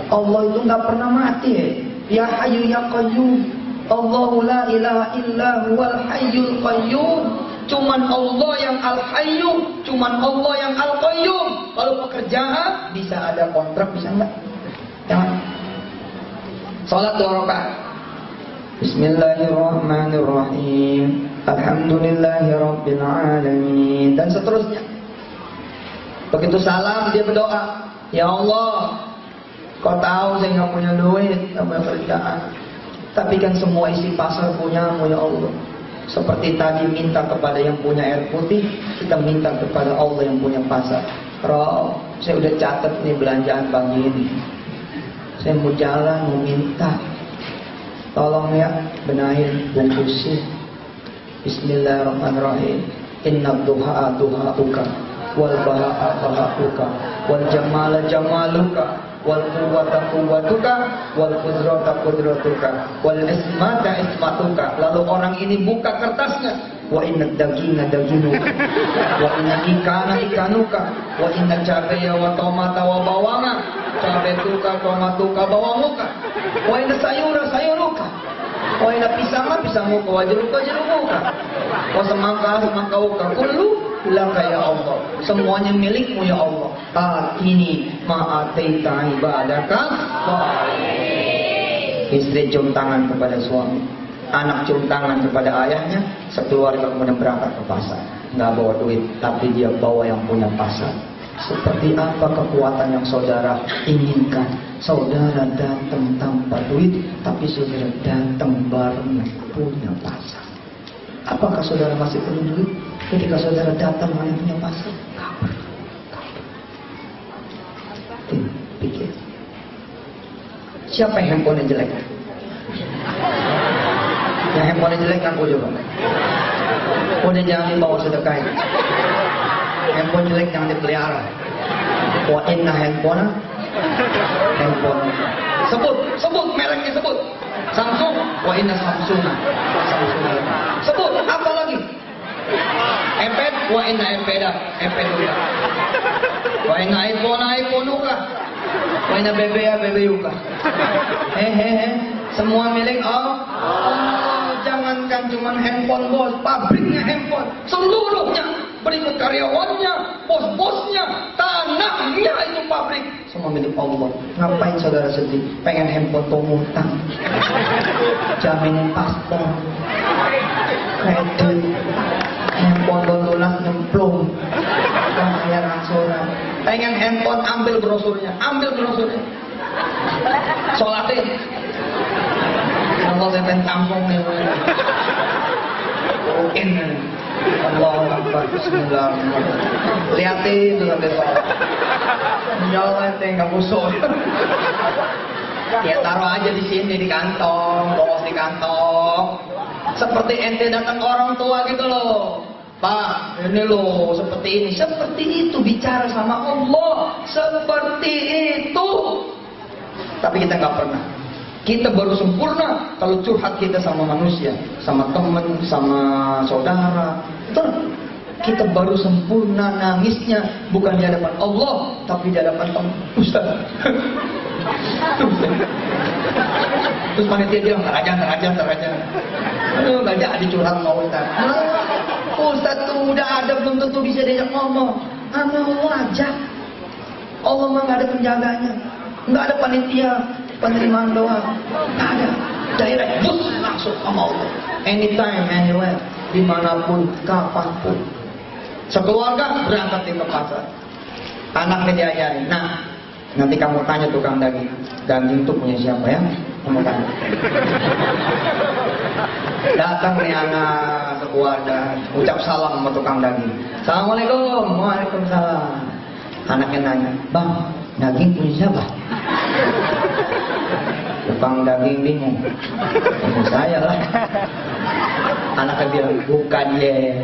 Allah itu nggak pernah mati. Ya Hayyu ya Qayyum. Allahu la ilaha illa huwal hayyul qayyum. Cuman Allah yang al-hayyu, cuman Allah yang al-qayyum. Kalau pekerjaan bisa ada kontrak, bisa enggak? Jangan. Salat 2 rakaat. Bismillahirrahmanirrahim. Alhamdulillahirrabbilalamin, dan seterusnya. Begitu salam dia berdoa, ya Allah, kau tahu saya nggak punya duit, nggak punya kerjaan, tapi kan semua isi pasar punyamu ya Allah. Seperti tadi minta kepada yang punya air putih, kita minta kepada Allah yang punya pasar. Roh, saya udah catat nih belanjaan pagi ini, saya mau jalan, mau minta, tolong ya benahin, bungkusin. Bismillahirrahmanirrahim. Inna duha duhauka, wal baha'a baha'uka, wal jamala jamaluka, wal quwwata quwwatuka, wal qudrata qudratuka, wal ismata ismatuka. Lalu orang ini buka kertasnya. Wa inna dagina daginuka, wa inna ikana ikanuka, wa inna cabaya wa tomata wa bawanga, cabetuka tomatuka bawanguka, wa inna sayura sayuruka, wa inna pisama pisamuka wa jeruka jeruka, wa semangka semangkauka, kullu laka ya Allah, semuanya milikmu ya Allah. Atini ma'ataita ibadaka. Istri cium tangan kepada suami, anak cium tangan kepada ayahnya, sekeluarga kemudian berangkat ke pasar. Nggak bawa duit, tapi dia bawa yang punya pasar. Seperti apa kekuatan yang saudara inginkan? Saudara datang tanpa duit, tapi saudara datang bareng punya pasar. Apakah saudara masih perlu duit ketika saudara datang dengan punya pasar? Kabar. Pikir. Siapa yang handphone jelek? Yang handphone jelek ngaku coba. Udah jangan dibawa sedekah. Handphone jelek jangan dipelihara. Wa inna handphone. Sebut mereknya sebut. Samsung. Wa inna Samsung. Sebut apa lagi? iPad. Wa inna iPad. Wa inna iPhone uka. Wa inna BB uka. Semua milik Allah. Jangankan cuma handphone bos, pabriknya handphone, seluruhnya, berikut karyawannya, bos-bosnya, tanahnya itu pabrik, semua milik Allah. Ngapain saudara sedih? Pengen handphone pemutang, jaminan paspor, kredit, handphone lunas nyemplung, bayar angsuran. Pengen handphone, ambil brosurnya, sholatin. Allah saya tampung nih. Mungkin Allahu Akbar. Bismillahirrahmanirrahim. Lihatin itu sampai sholat. Menyolat nggak musuh. Ya taruh aja di sini di kantong, bawa di kantong. Seperti ente datang orang tua gitu loh. Pak, ini loh seperti itu bicara sama Allah seperti itu. Tapi kita nggak pernah. Kita baru sempurna kalau curhat kita sama manusia, sama teman, sama saudara. Kita baru sempurna nangisnya bukan di hadapan Allah, tapi di hadapan Ustaz. Terus panitia bilang, ntar aja. Aduh, gak jadi curhat sama Ustaz. Ustaz tuh udah ada, belum tentu bisa diajak ngomong. Sama Allah aja. Allah mah gak ada penjaganya, gak ada panitia penerimaan doa, nggak ada. Direct, bus langsung sama Allah. Anytime, anywhere, dimanapun, kapanpun. Sekeluarga berangkat ke pasar. Anaknya diajarin. Nah, nanti kamu tanya tukang daging itu punya siapa ya? Kamu tanya. Datang nih anak sekeluarga, ucap salam sama tukang daging. Assalamualaikum. Waalaikumsalam. Anaknya nanya, Bang, daging punya siapa? Tukang daging bingung. Ini saya lah. Anaknya bilang, bukan ya.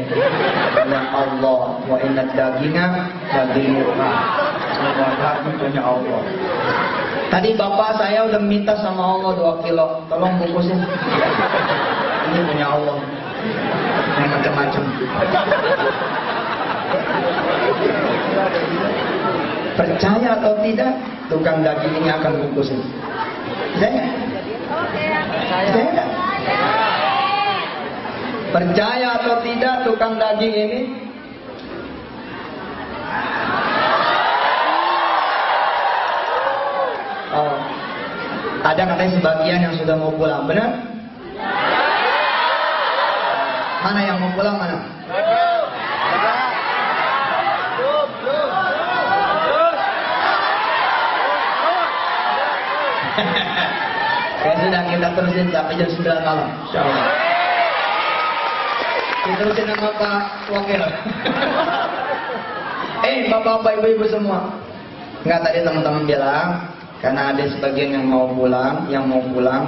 Ya Allah, wa inna dagingnya dagingnya. Semua daging punya Allah. Tadi bapak saya udah minta sama Allah 2 kilo. Tolong bungkusin. Ini punya Allah. Yang macam-macam. Percaya atau tidak, tukang daging ini akan bungkusin. Saya percaya atau tidak, tukang daging ini ada katanya sebagian yang sudah mau pulang, benar? Mana yang mau pulang mana? Ya sudah, kita terusin sampai jam 9 malam. Insyaallah. Kita terusin sama Pak Wakil. Bapak-bapak, ibu-ibu semua. Enggak, tadi teman-teman bilang karena ada sebagian yang mau pulang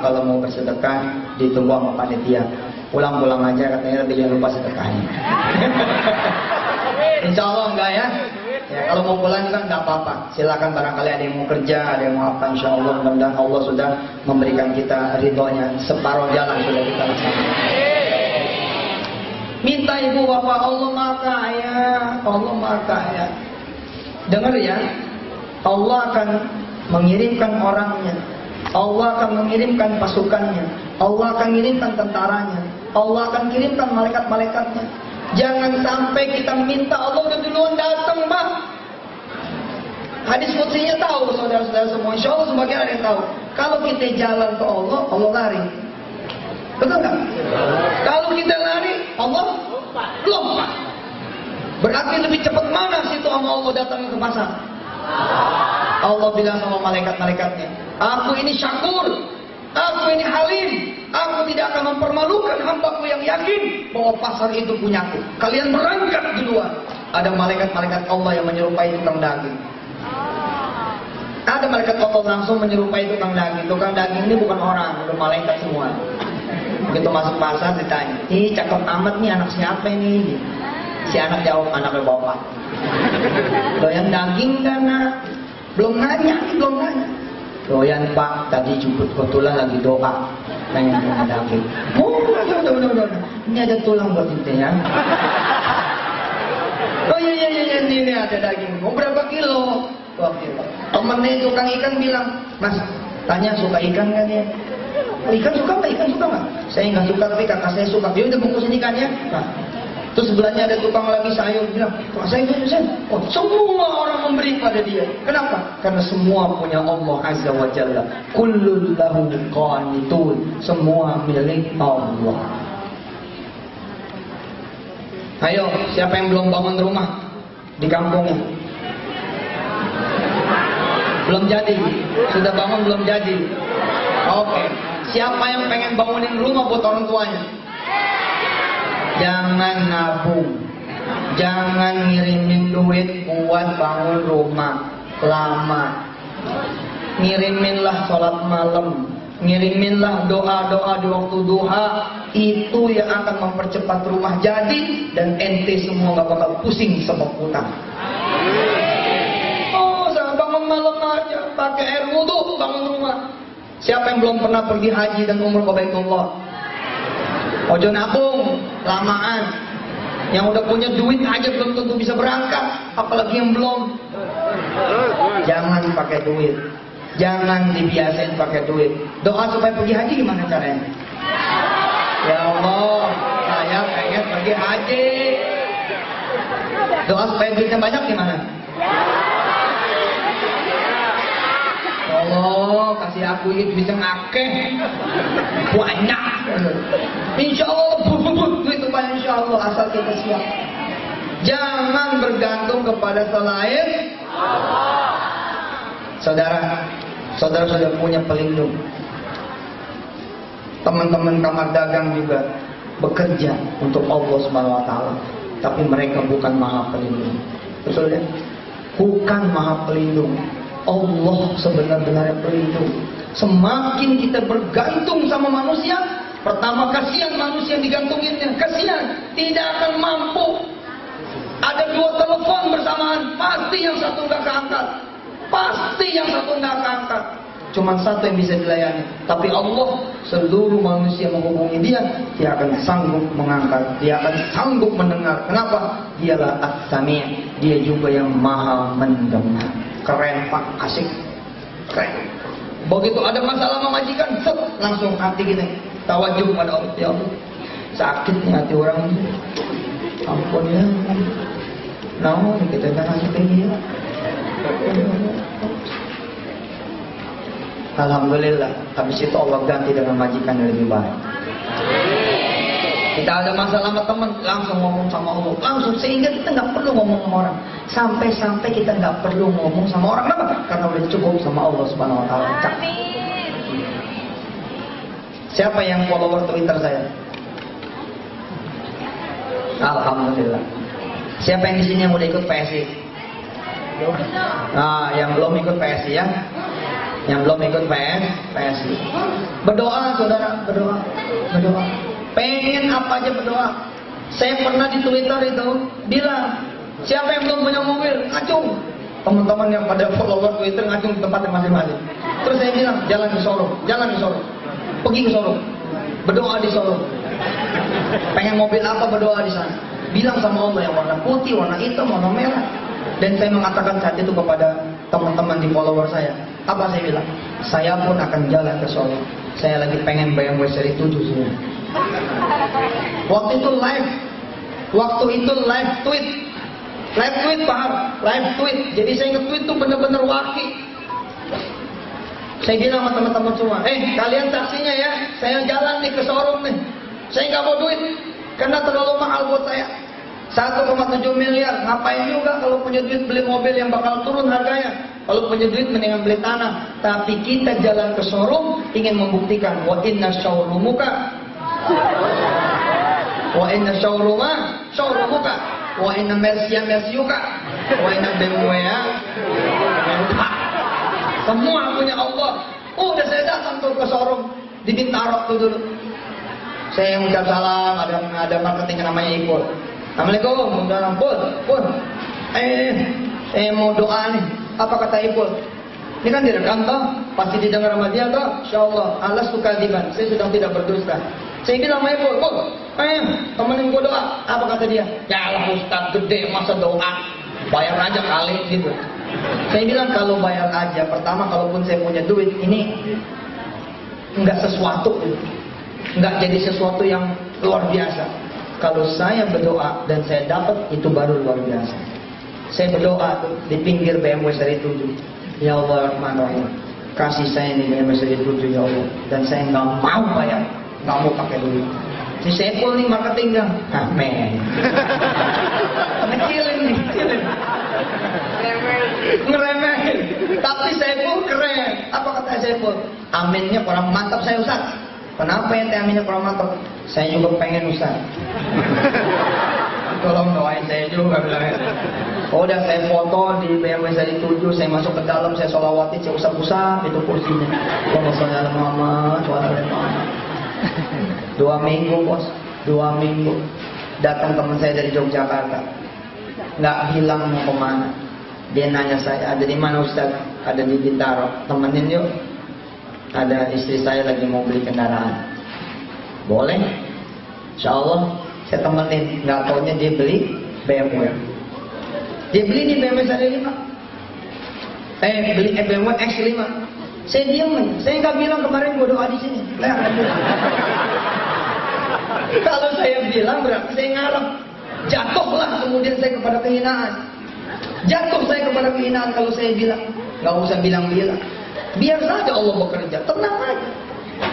kalau mau bersedekah ditunggu sama panitia. Pulang aja katanya, tapi jangan lupa sedekahnya. Insya Allah enggak ya. Ya, kalau mau pulang juga enggak apa-apa. Silakan, barangkali ada yang mau kerja, ada yang mau apa, insya Allah. Mudah-mudahan Allah sudah memberikan kita ridhonya. Separuh jalan sudah kita laksanakan. Minta ibu bapak, Allah maha kaya, Allah maha kaya. Dengar ya, Allah akan mengirimkan orangnya, Allah akan mengirimkan pasukannya, Allah akan mengirimkan tentaranya, Allah akan kirimkan malaikat-malaikatnya. Jangan sampai kita minta Allah udah duluan datang, Pak. Hadis kutsinya tahu saudara-saudara semua, insya Allah sebagian ada yang tahu. Kalau kita jalan ke Allah, Allah lari. Betul nggak? Kalau kita lari, Allah lompat. Berarti lebih cepat mana situ sama Allah datang ke pasar? Allah bilang sama malaikat-malaikatnya, aku ini syakur, aku ini halim, aku tidak akan mempermalukan hambaku yang yakin bahwa pasar itu punyaku. Kalian berangkat duluan. Ada malaikat-malaikat Allah yang menyerupai tukang daging. Ada malaikat Allah langsung menyerupai tukang daging. Tukang daging ini bukan orang, udah malaikat semua. Begitu masuk pasar ditanya, cakep amat nih, anak siapa ini? Si anak jawab, anaknya bapak. Doyan daging kan? Belum nanya. Doyan Pak, tadi jemput kebetulan lagi doa, pengen punya daging. Udah. Ini ada tulang buat kita ya. Oh iya, ini ada daging. Mau berapa kilo? 2 kilo. Temennya tukang ikan bilang, Mas, tanya suka ikan kan ya? Ikan suka nggak? Saya nggak suka, tapi kakak saya suka. Dia udah bungkusin ikannya. Nah, terus sebelahnya ada tukang lagi sayur bilang, saya. Oh, semua orang memberi pada dia. Kenapa? Karena semua punya Allah Azza wa Jalla. Kullun lahu qanitun. Semua milik Allah. Ayo, siapa yang belum bangun rumah di kampungnya? Belum jadi? Sudah bangun belum jadi? Oke. Siapa yang pengen bangunin rumah buat orang tuanya? Jangan nabung, jangan ngirimin duit buat bangun rumah lama. Ngiriminlah sholat malam, ngiriminlah doa-doa di waktu duha. Itu yang akan mempercepat rumah jadi, dan ente semua gak bakal pusing sebab utang. Oh, saya bangun malam aja, pakai air wudhu bangun rumah. Siapa yang belum pernah pergi haji dan umrah ke Baitullah? Ojo nabung, lamaan. Yang udah punya duit aja belum tentu bisa berangkat, apalagi yang belum. Jangan pakai duit, jangan dibiasain pakai duit. Doa supaya pergi haji gimana caranya? Ya Allah, saya pengen pergi haji. Doa supaya duitnya banyak gimana? Allah, kasih aku duit bisa ngakeh banyak. Insya Allah duit banyak, insya Allah, asal kita siap. Jangan bergantung kepada selain Allah. Saudara sudah punya pelindung. Teman-teman kamar dagang juga bekerja untuk Allah Subhanahu wa taala, tapi mereka bukan maha pelindung. Betul ya? Bukan maha pelindung. Allah sebenar-benarnya pelindung. Semakin kita bergantung sama manusia, pertama kasihan manusia yang digantunginnya, kasihan, tidak akan mampu. Ada 2 telepon bersamaan, pasti yang satu nggak keangkat, pasti yang satu nggak keangkat. Cuma satu yang bisa dilayani. Tapi Allah, seluruh manusia menghubungi dia akan sanggup mengangkat, dia akan sanggup mendengar. Kenapa? Dialah As-Sami', dia juga yang maha mendengar. Keren Pak, asik, keren. Begitu ada masalah sama majikan, langsung hati gini, tawajuh pada Allah. Ya Allah, sakitnya hati orang ini. Ampun ya. Nah, kita jangan seperti ini. Alhamdulillah, habis itu Allah ganti dengan majikan yang lebih baik. Kita ada masalah sama teman, langsung ngomong sama Allah, langsung, sehingga kita nggak perlu ngomong sama orang. Sampai kita nggak perlu ngomong sama orang. Kenapa? Karena udah cukup sama Allah Subhanahu Wa Taala. Siapa yang follower Twitter saya? Alhamdulillah. Siapa yang di sini yang udah ikut PSI? Nah, yang belum ikut PSI ya? Yang belum ikut PSI. Berdoa, saudara, berdoa. Pengen apa aja berdoa. Saya pernah di Twitter itu bilang, siapa yang belum punya mobil, ngacung. Teman-teman yang pada follower Twitter ngacung di tempatnya masing-masing. Terus saya bilang, jalan ke Solo, pergi ke Solo, berdoa di Solo. Pengen mobil apa, berdoa di sana. Bilang sama Allah yang warna putih, warna hitam, warna merah. Dan saya mengatakan saat itu kepada teman-teman di follower saya, apa saya bilang? Saya pun akan jalan ke Solo. Saya lagi pengen BMW seri 7 sih. Waktu itu live tweet, paham? Live tweet. Jadi saya nge-tweet tuh bener-bener waki. Saya bilang sama teman-teman semua, kalian saksinya ya, saya jalan nih ke showroom nih. Saya nggak mau duit, karena terlalu mahal buat saya. 1,7 miliar, ngapain juga kalau punya duit beli mobil yang bakal turun harganya. Kalau punya duit mendingan beli tanah. Tapi kita jalan ke showroom ingin membuktikan, wa inna showroommuka, wa inna mercyuka, wa inna BMW semua punya Allah. Udah saya datang tuh ke showroom di Bintaro tuh dulu. Saya ucap salam, ada marketing namanya Ipul. Assalamualaikum, udah pun. Saya mau doa nih. Apa kata Ipul? Ini kan direkam toh, pasti didengar sama dia toh. Insyaallah, Allah suka diban. Saya sedang tidak berdusta. Saya bilang sama Ipul, temenin gua doa. Apa kata dia? Ya Allah Ustaz, gede masa doa. Bayar aja kali gitu. Saya bilang kalau bayar aja, pertama kalaupun saya punya duit, ini enggak sesuatu, enggak jadi sesuatu yang luar biasa. Kalau saya berdoa dan saya dapat, itu baru luar biasa. Saya berdoa di pinggir BMW seri 7. Ya Allah Rahman, kasih saya ini BMW seri 7 ya Allah. Dan saya nggak mau bayar, nggak mau pakai duit. Si Sepul nih marketing kan, amin. Ngecilin. Ngeremehin. Tapi Sepul keren. Apa kata Sepul? Aminnya kurang mantap saya Ustaz. Kenapa ente aminnya kurang mantap? Saya juga pengen Ustaz. Tolong doain saya juga bilangnya. Udah saya foto di BMW seri 7, saya masuk ke dalam, saya sholawati, saya usap-usap itu kursinya. Allahumma sholli ala Muhammad wa ala Muhammad. 2 minggu bos, 2 minggu. Datang teman saya dari Yogyakarta, nggak bilang mau kemana. Dia nanya saya, ada di mana Ustaz? Ada di Bintaro. Temenin yuk. Ada istri saya lagi mau beli kendaraan. Boleh? Insya Allah saya temenin. Nggak taunya dia beli BMW. Dia beli nih BMW seri 5. Beli BMW X5. Saya diam. Saya nggak bilang kemarin gua doa di sini. Kalau saya bilang berarti saya ngarep. Jatuhlah kemudian saya kepada kehinaan. Jatuh saya kepada kehinaan kalau saya bilang. Nggak usah bilang-bilang. Biar saja Allah bekerja, tenang aja.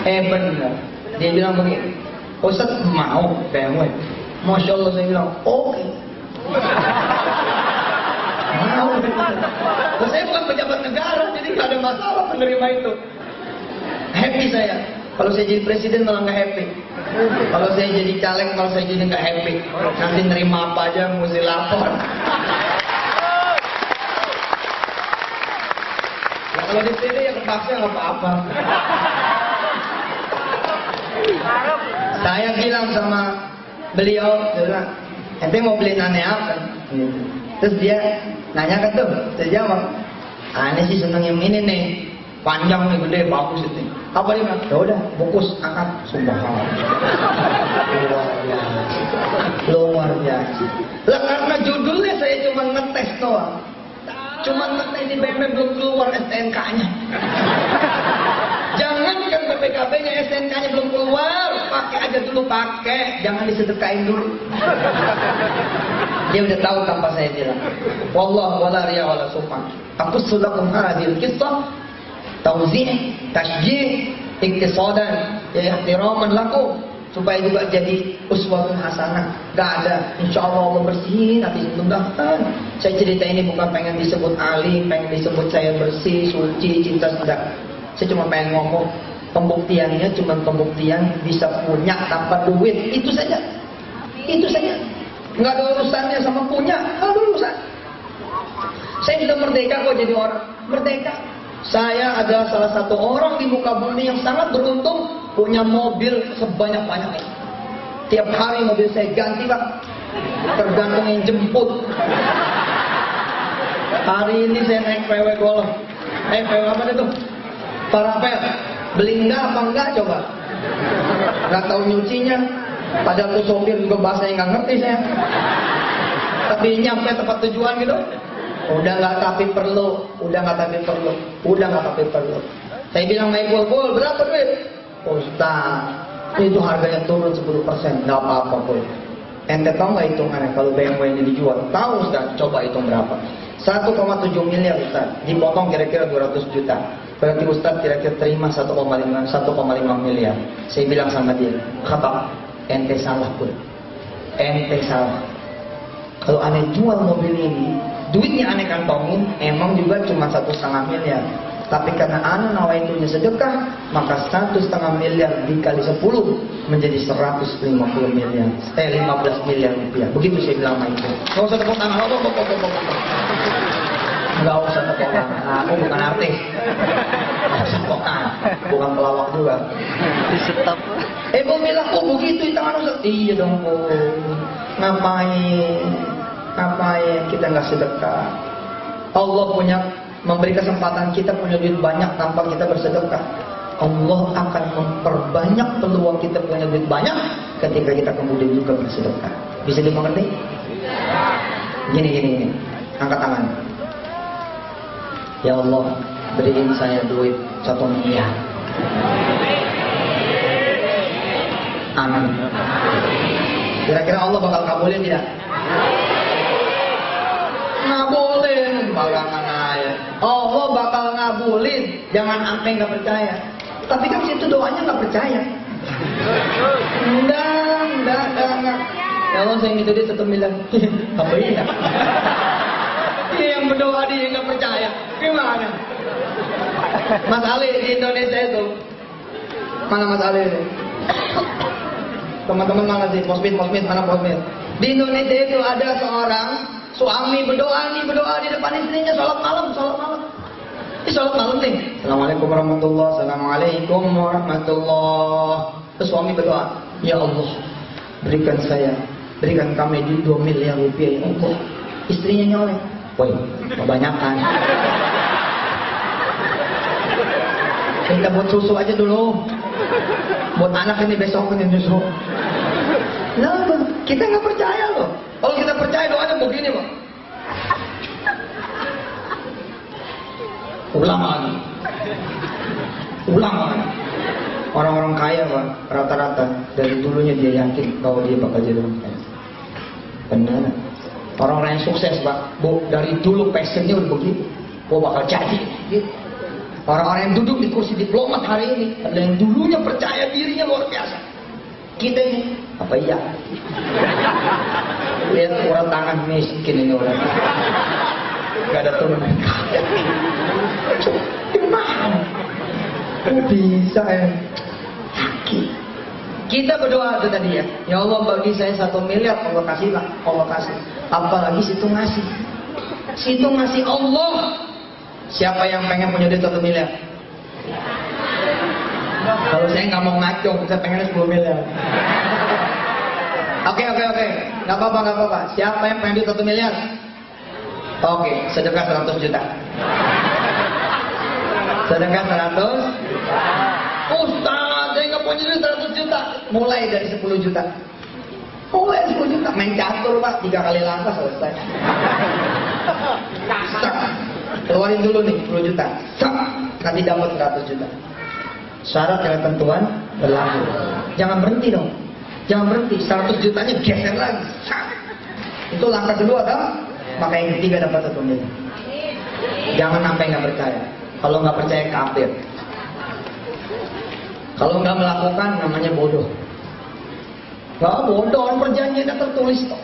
Benar. Dia bilang begini, Ustaz mau BMW? Masya Allah saya bilang, oke. Mau. Saya bukan pejabat negara, jadi nggak ada masalah menerima itu. Happy saya. Kalau saya jadi presiden malah nggak happy. Kalau saya jadi caleg malah saya jadi nggak happy. Nanti nerima apa aja mesti lapor. Kalau di sini ya kepaksa nggak apa-apa. Saya bilang sama beliau, dia bilang, ente mau beli aneh apa? Terus dia nanya kan tuh, saya jawab, aneh sih seneng yang ini nih, panjang nih, gede, bagus itu. Apa dia bilang? Ya udah, bungkus, angkat, subhanallah. Luar biasa. Lah karena judulnya saya cuma ngetes doang. Cuma ngetes di BMW belum keluar STNK-nya. Jangankan BPKB-nya, STNK-nya belum keluar, pakai aja dulu, pakai, jangan disedekain dulu. Dia udah tahu tanpa saya bilang. Wallah wala riya wala sum'ah. Aku sulakum hadhil qissah tawzi' tasjih iktisadan ya ihtiraman lakum supaya juga jadi uswatun hasanah. Gak ada, insya Allah bersihin habis itu daftar. Saya cerita ini bukan pengen disebut alim, pengen disebut saya bersih, suci, cinta, tidak. Saya cuma pengen ngomong, pembuktiannya cuma pembuktian bisa punya tanpa duit, itu saja. Itu saja. Nggak ada urusannya sama punya, nggak ada urusan. Saya sudah merdeka kok jadi orang, merdeka. Saya adalah salah satu orang di muka bumi yang sangat beruntung punya mobil sebanyak-banyaknya. Tiap hari mobil saya ganti, Pak. Tergantung yang jemput. Hari ini saya naik PW Golf. PW apa itu? Parapel. Beli enggak apa enggak coba? Nggak tahu nyucinya. Padahal tuh sopir juga bahasanya nggak ngerti saya. Tapi nyampe tempat tujuan gitu. Udah nggak tapi perlu. Saya bilang naik Pul, berapa duit? Ustaz, itu harganya turun 10%. Nggak apa-apa Pul. Ente tahu nggak hitungannya kalau BMW ini dijual? Tahu Ustaz, coba hitung berapa? 1,7 miliar Ustaz, dipotong kira-kira 200 juta. Berarti Ustaz kira-kira terima 1,5 miliar. Saya bilang sama dia, khata, ente salah Pul. Ente salah. Kalau aneh jual mobil ini, duitnya aneh kantongin, emang juga cuma 1,5 miliar. Tapi karena aneh nawaitunya sedekah, maka 1,5 miliar dikali 10 menjadi 150 miliar. 15 miliar rupiah. Begitu saya bilang sama itu. Gak usah tepuk tangan. Gak usah tepuk tangan. Aku bukan artis. Gak usah tepuk tangan. Bukan pelawak juga. Disetop. Bu bilang, kok begitu tangan Ustaz? Iya dong Bu. Ngapain kita nggak sedekah? Allah punya memberi kesempatan kita punya duit banyak tanpa kita bersedekah. Allah akan memperbanyak peluang kita punya duit banyak ketika kita kemudian juga bersedekah. Bisa dimengerti? Gini. Angkat tangan. Ya Allah, beriin saya duit 1 miliar. Amin. Kira-kira Allah bakal kabulin tidak? Ngabulin, bagangan aja. Allah bakal ngabulin, jangan sampai nggak percaya. Tapi kan situ doanya nggak percaya. Enggak. Ya Allah saya minta dia 1 miliar. Apa iya? Dia yang berdoa dia nggak percaya. Gimana? Mas Ali di Indonesia itu, mana Mas Ali ini? Teman-teman mana sih? Posmit, mana posmit? Di Indonesia itu ada seorang suami berdoa di depan istrinya sholat malam. Ini sholat malam nih. Assalamualaikum warahmatullah. Terus suami berdoa, ya Allah, berikan kami di 2 miliar rupiah ya Allah. Istrinya nyoleh, woi, kebanyakan. Kita buat susu aja dulu. Buat anak ini besok ini susu. Nah, kita nggak percaya loh. Kalau kita percaya doanya begini Pak. Ulang lagi. Orang-orang kaya Pak, rata-rata dari dulunya dia yakin bahwa dia bakal jadi orang kaya. Benar. Orang-orang yang sukses Pak, Bu, dari dulu passionnya udah begitu. Gua bakal jadi. Gitu. Orang-orang yang duduk di kursi diplomat hari ini, ada yang dulunya percaya dirinya luar biasa. Kita ini, apa iya? Lihat orang tangan miskin ini orang. Gak ada turunan. Gimana? Kok bisa ya? Yakin. Kita berdoa itu tadi ya. Ya Allah bagi saya 1 miliar, Allah kasih lah. Allah kasih. Apalagi situ ngasih. Situ ngasih Allah. Siapa yang pengen punya duit 1 miliar? Kalau saya nggak mau ngaco, saya pengen 10 miliar. Oke. Nggak apa-apa. Siapa yang pengen duit 1 miliar? Oke, sedekah 100 juta. Sedekah 100? Ustaz, saya nggak punya duit 100 juta. Mulai dari 10 juta. Mulai 10 juta. Main catur Pak, 3 kali langkah selesai. Keluarin dulu nih 10 juta. Nanti dapat 100 juta. Syarat dan ketentuan berlaku. Jangan berhenti dong. 100 jutanya geser lagi. Itu langkah kedua kan? Maka yang ketiga dapat 1 miliar. Jangan sampai nggak percaya. Kalau nggak percaya kafir. Kalau nggak melakukan namanya bodoh. Gak bodoh, perjanjiannya tertulis kok.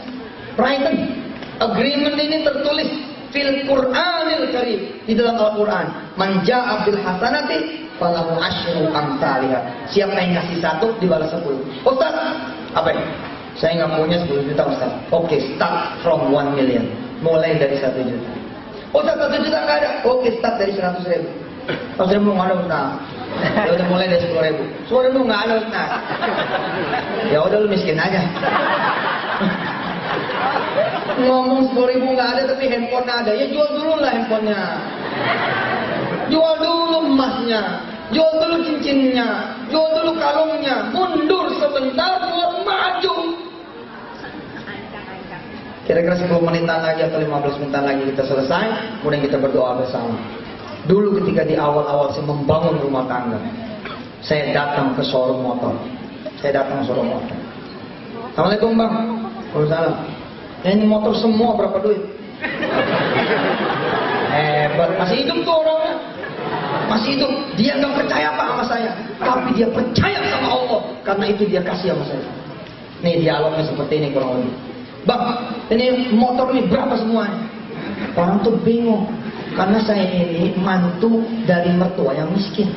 Written agreement ini tertulis fil Qur'anil Karim, di dalam Al-Quran. Man ja'a bil hasanati falahu asyru amsalihha. Siapa yang ngasih 1 dibalas 10. Ustaz, apa ya? Saya nggak punya 10 juta Ustaz. Oke, start from 1 million. Mulai dari 1 juta. Ustaz, 1 juta nggak ada. Oke, start dari 100.000. 100.000 nggak ada Ustaz. Ya udah mulai dari 10.000. 10.000 nggak ada Ustaz. Ya udah lu miskin aja. Ngomong 10.000 nggak ada tapi handphone ada, ya jual dulu lah handphonenya, jual dulu emasnya, jual dulu cincinnya, jual dulu kalungnya, mundur sebentar buat maju. Kira-kira 10 menitan lagi atau 15 menitan lagi kita selesai, kemudian kita berdoa bersama. Dulu ketika di awal-awal saya membangun rumah tangga, saya datang ke showroom motor. Assalamualaikum bang. Waalaikumsalam. Ini motor semua berapa duit? Hebat, masih hidup tuh orangnya. Masih hidup. Dia nggak percaya apa sama saya, tapi dia percaya sama Allah. Karena itu dia kasih sama saya. Nih dialognya seperti ini kurang lebih. Bang, ini motor ini berapa semuanya? Orang tuh bingung. Karena saya ini mantu dari mertua yang miskin.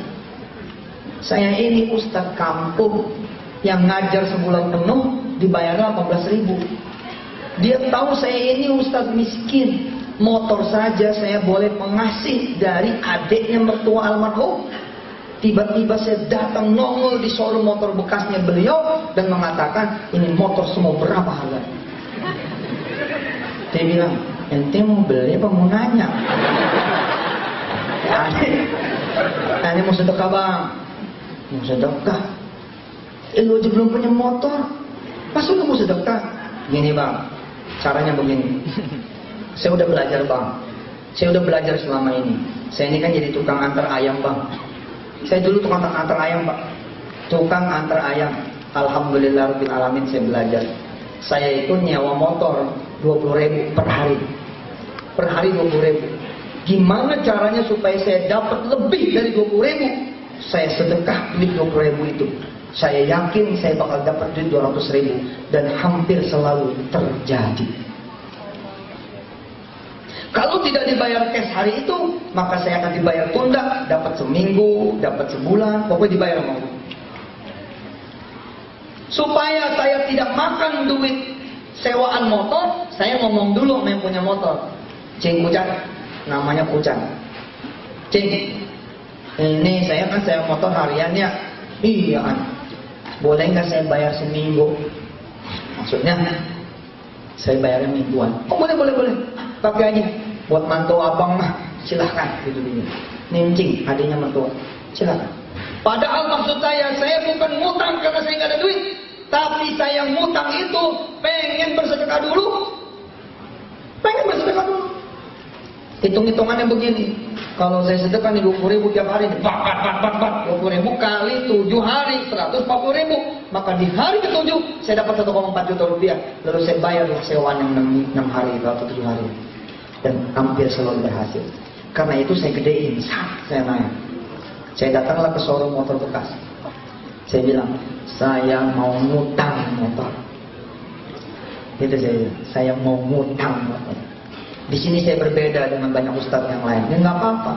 Saya ini ustadz kampung yang ngajar sebulan penuh dibayar 18.000. Dia tahu saya ini ustadz miskin. Motor saja saya boleh mengasih dari adiknya mertua almarhum. Tiba-tiba saya datang nongol di showroom motor bekasnya beliau dan mengatakan, ini motor semua berapa harganya? Dia bilang, ente mau beli apa mau nanya? Ini mau sedekah bang. Mau sedekah? Lu aja belum punya motor, masa lu mau sedekah? Gini bang, caranya begini. Saya udah belajar bang. Saya udah belajar selama ini. Saya ini kan jadi tukang antar ayam bang. Saya dulu tukang antar ayam pak. Tukang antar ayam. Alhamdulillahirabbil alamin saya belajar. Saya itu nyewa motor 20.000 per hari. Per hari 20.000. Gimana caranya supaya saya dapat lebih dari 20.000? Saya sedekah duit 20.000 itu. Saya yakin saya bakal dapat duit 200.000 dan hampir selalu terjadi. Kalau tidak dibayar cash hari itu, maka saya akan dibayar tunda, dapat seminggu, dapat sebulan, pokoknya dibayar mau. Supaya saya tidak makan duit sewaan motor, saya ngomong dulu sama yang punya motor. Cing Kucan, namanya Kucan. Cing, ini saya kan sewa motor hariannya. Iya kan. Boleh nggak saya bayar seminggu? Maksudnya saya bayarnya mingguan. Oh boleh. Pakai aja. Buat mantu abang mah silahkan gitu dulu. Nincing adiknya mertua. Silahkan. Padahal maksud saya bukan ngutang karena saya nggak ada duit, tapi saya ngutang itu pengen bersedekah dulu. Hitung-hitungannya begini. Kalau saya sedekah nih 20.000 tiap hari, 20.000 kali 7 hari 140.000, maka di hari ke-7 saya dapat 1,4 juta rupiah. Lalu saya bayar sewaan yang 6 hari atau 7 hari, dan hampir selalu berhasil. Karena itu saya gedein, saya naik. Saya datanglah ke showroom motor bekas. Saya bilang, saya mau ngutang motor. Itu saya mau ngutang motor. Di sini saya berbeda dengan banyak ustadz yang lain. Ya nggak apa-apa.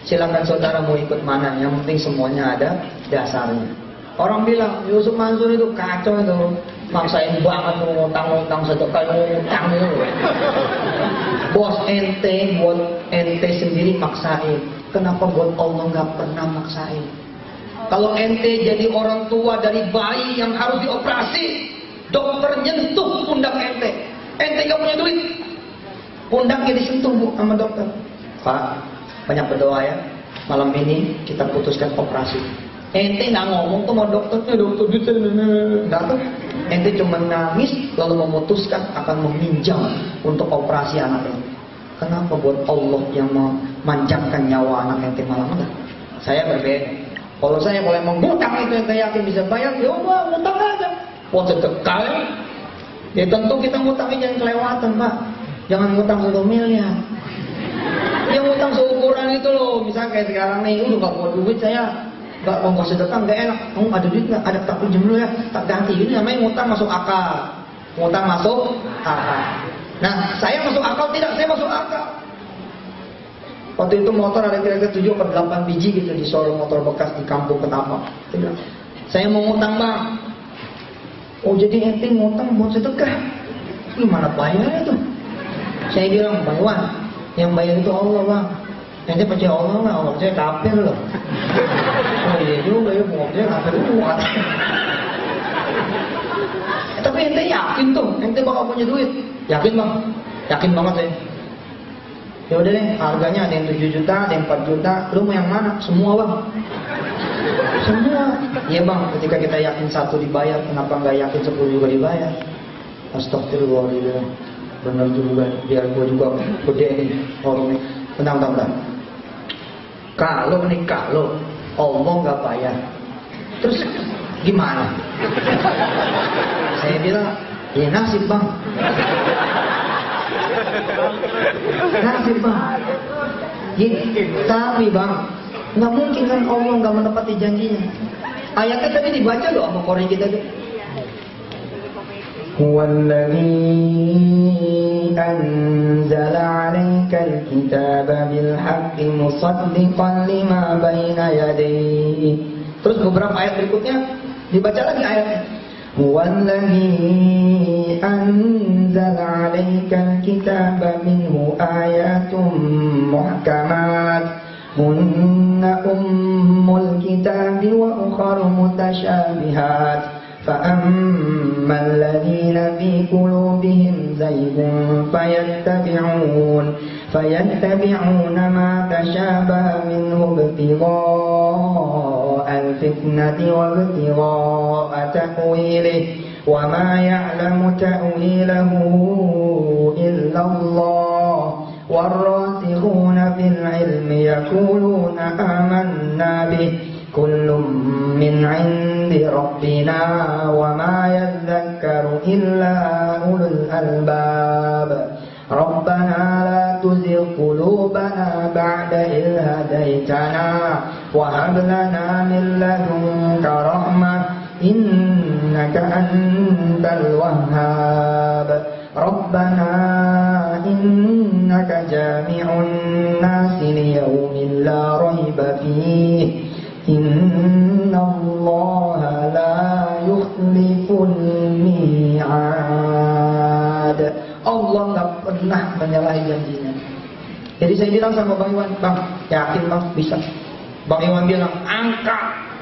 Silakan saudara mau ikut mana. Yang penting semuanya ada dasarnya. Orang bilang Yusuf Mansur itu kacau itu, maksain banget ngutang sedekah ngutang itu. Bos ente buat ente sendiri maksain. Kenapa buat Allah nggak pernah maksain? Kalau ente jadi orang tua dari bayi yang harus dioperasi, dokter nyentuh pundak ente nggak punya duit. Pundaknya disentuh bu sama dokter. Pak, banyak berdoa ya. Malam ini kita putuskan operasi. Ente nggak ngomong tuh sama dokternya, dokter gitu, nggak tuh. Ente cuma nangis lalu memutuskan akan meminjam untuk operasi anak ente. Kenapa buat Allah yang memanjangkan nyawa anak ente malam enggak? Saya berbeda. Kalau saya boleh mengutang itu ente yakin bisa bayar, ya Allah ngutang aja. Buat sedekah. Ya tentu kita ngutangnya jangan kelewatan pak. Jangan ngutang 1 miliar. Yang ngutang seukuran itu loh. Misalnya kayak sekarang nih, lu gak buat duit saya nggak mau kasih sedekah nggak enak. Kamu ada duit nggak? Ada, tak pinjam dulu ya, tak ganti. Ini namanya ngutang masuk akal. Ngutang masuk akal. Nah, saya masuk akal tidak? Saya masuk akal. Waktu itu motor ada kira-kira 7 atau 8 biji gitu di showroom motor bekas di kampung Ketapang. Saya mau ngutang bang. Oh jadi ente ngutang buat sedekah? Gimana bayarnya tuh? Saya bilang, Bang Iwan, yang bayar itu Allah bang. Ente percaya Allah nggak? Allah percaya kafir loh. Oh iya juga ya, mau percaya kafir kuat. Tapi ente yakin tuh, ente bakal punya duit? Yakin bang? Yakin banget saya. Ya udah deh, harganya ada yang 7 juta, ada yang 4 juta. Lu mau yang mana? Semua bang. Semua. Iya bang, ketika kita yakin 1 dibayar, kenapa nggak yakin 10 juga dibayar? Astagfirullahaladzim. Benar juga, biar gue juga gede nih orangnya. Bentar. Kalau Allah nggak bayar, terus gimana? Saya bilang, ya nasib bang. Nasib bang. Tapi bang, nggak mungkin kan Allah nggak menepati janjinya. Ayatnya tadi dibaca loh sama Korea kita tuh. Huwallazi anzala 'alaikal kitaba bil haqqi musaddiqan lima baina yadayhi. Terus beberapa ayat berikutnya dibaca lagi ayatnya. Huwallazi anzala 'alaikal kitaba minhu ayatun muhkamat hunna ummul kitabi wa ukhra mutasyabihat. فأما الذين في قلوبهم زيغ فيتبعون ما تشابه منه ابتغاء الفتنة وابتغاء تأويله وما يعلم تأويله إلا الله والراسخون في العلم يقولون آمنا به كل من عند ربنا وما يذكر إلا أولو الألباب ربنا لا تزغ قلوبنا بعد إذ هديتنا وهب لنا من لدنك رحمة إنك أنت الوهاب ربنا إنك جامع الناس ليوم لا ريب فيه Inna Allah la yukhliful mi'ad. Allah nggak pernah menyalahi janjinya. Jadi saya bilang sama Bang Iwan, Bang, yakin Bang bisa? Bang Iwan bilang, angkat.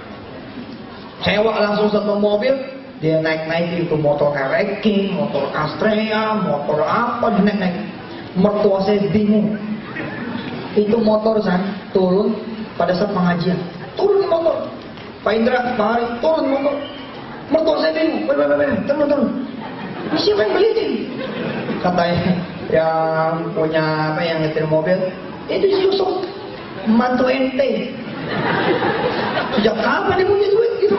Sewa langsung satu mobil, dia naik-naik itu motor Ereking, motor Astrea, motor apa, dia naik-naik. Mertua saya bingung. Itu motor saya turun pada saat pengajian. Turun motor, Pak Indra, Pak Hari, turun motor. Mertua saya bingung, turun. Ini siapa yang beli ini? Katanya yang punya apa yang nyetir mobil, itu si Yusuf, mantu ente. Sejak kapan dia punya duit gitu?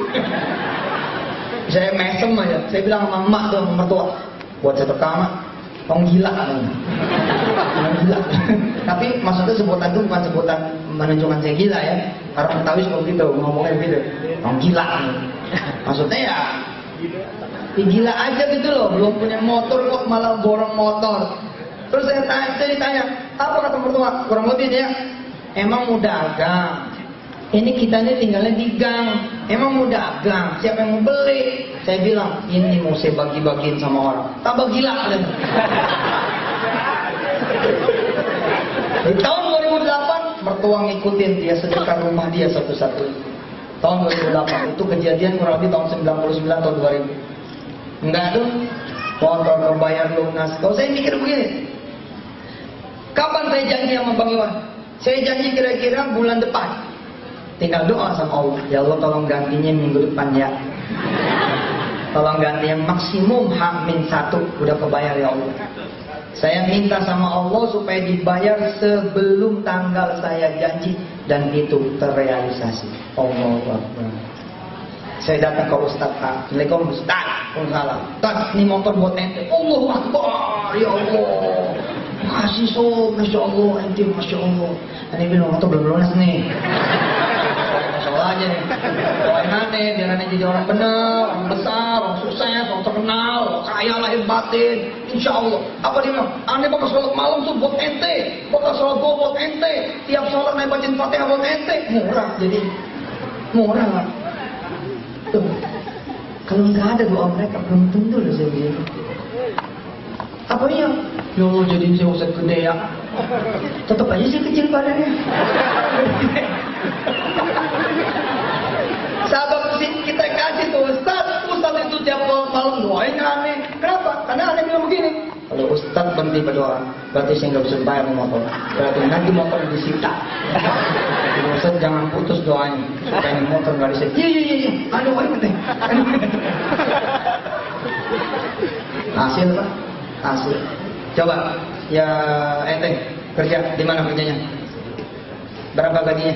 Saya mesem aja, saya bilang sama emak tuh, sama mertua, buat sedekah mak, orang gila katanya. Orang gila. Tapi maksudnya sebutan itu bukan sebutan menunjukkan saya gila ya. Orang Betawi seperti itu, ngomongnya begitu. Orang gila. Maksudnya ya gila aja gitu loh, belum punya motor kok malah borong motor. Terus saya ditanya, apa kata mertua? Kurang lebih dia, emang mau dagang. Ini kita ini tinggalnya di gang. Emang mau dagang, siapa yang mau beli? Saya bilang, ini mau saya bagi-bagiin sama orang. Tambah gila kan? Di tahun 2008, mertua ngikutin dia sedekah rumah dia satu-satu. Tahun 2008, itu kejadian kurang lebih tahun 99 atau 2000. Enggak tuh, motor kebayar lunas. Kalau saya mikir begini, kapan saya janji sama Bang Iwan? Saya janji kira-kira bulan depan. Tinggal doa sama Allah, ya Allah tolong gantinya minggu depan ya. Tolong ganti yang maksimum H-1 udah kebayar ya Allah. Saya minta sama Allah supaya dibayar sebelum tanggal saya janji dan itu terrealisasi. Allahu Akbar. Saya datang ke Ustadz, Assalamualaikum Ustadz, Waalaikumsalam. Ustadz, ini motor buat ente. Allahu Akbar, ya Allah. Makasih Masya Allah, ente Masya Allah. Ini bilang motor belum lunas nih. Masalah aja nih. Doain aneh, biar aneh jadi orang benar, orang besar, orang sukses, orang terkenal, kaya lahir batin. Insya Allah. Apa dia bilang? Aneh bakal sholat malam tuh buat ente, bakal sholat buat ente. Tiap sholat naik bacain Fatihah buat ente. Murah jadi, murah lah. Tuh. Kalau nggak ada doa mereka belum tentu loh saya begini. Apa iya? Ya Allah jadiin saya Ustaz gede ya. Tetap aja sih kecil badannya. Sahabat kita kasih tuh Ustaz itu tiap malam doain aneh. Kenapa? Karena aneh bilang begini. Kalau Ustaz berhenti berdoa, berarti saya nggak bisa bayar motor. Berarti nanti motor disita. Ustaz jangan putus doanya supaya motor nggak disita. Iya. Aduh, penting. Hasil Pak, hasil. Coba, ya ente kerja di mana kerjanya? Berapa gajinya?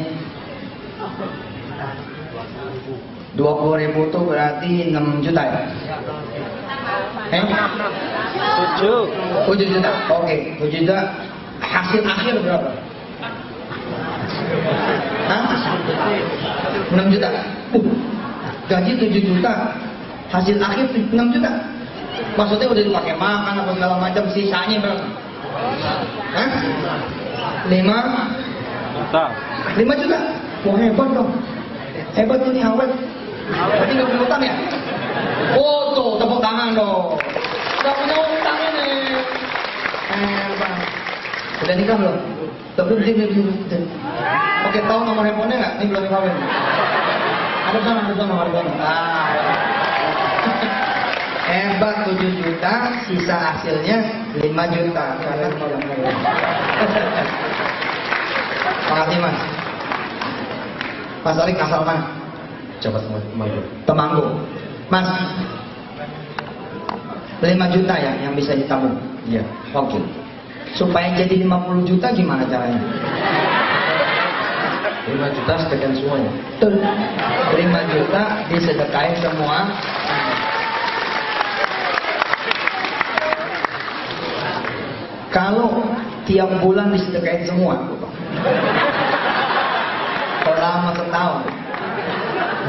20.000 tuh berarti 6 juta ya? 7 juta. Oke, 7 juta. Hasil akhir berapa? Hah? 6 juta. Gaji 7 juta. Hasil akhir 6 juta. Maksudnya udah dipakai makan apa segala macam, sisanya berapa? Hah? 5 juta. Wah hebat dong. Hebat ini awet. Berarti nggak punya utang ya? Oh tuh, tepuk tangan dong. Nggak punya utang ini. Hebat. Udah nikah belum? Belum. Oke, tahu nomor handphonenya nggak? Ini belum dikawin. Ada sana nomor handphone. Hebat 7 juta, sisa hasilnya 5 juta. Karena makasih Mas. Mas Arik asal mana? Coba Temanggung. Mas, 5 juta ya yang bisa ditabung? Iya. Oke. Supaya jadi 50 juta gimana caranya? 5 juta sedekah semuanya. Betul. 5 juta disedekahin semua. Kalau tiap bulan disedekahin semua, selama setahun,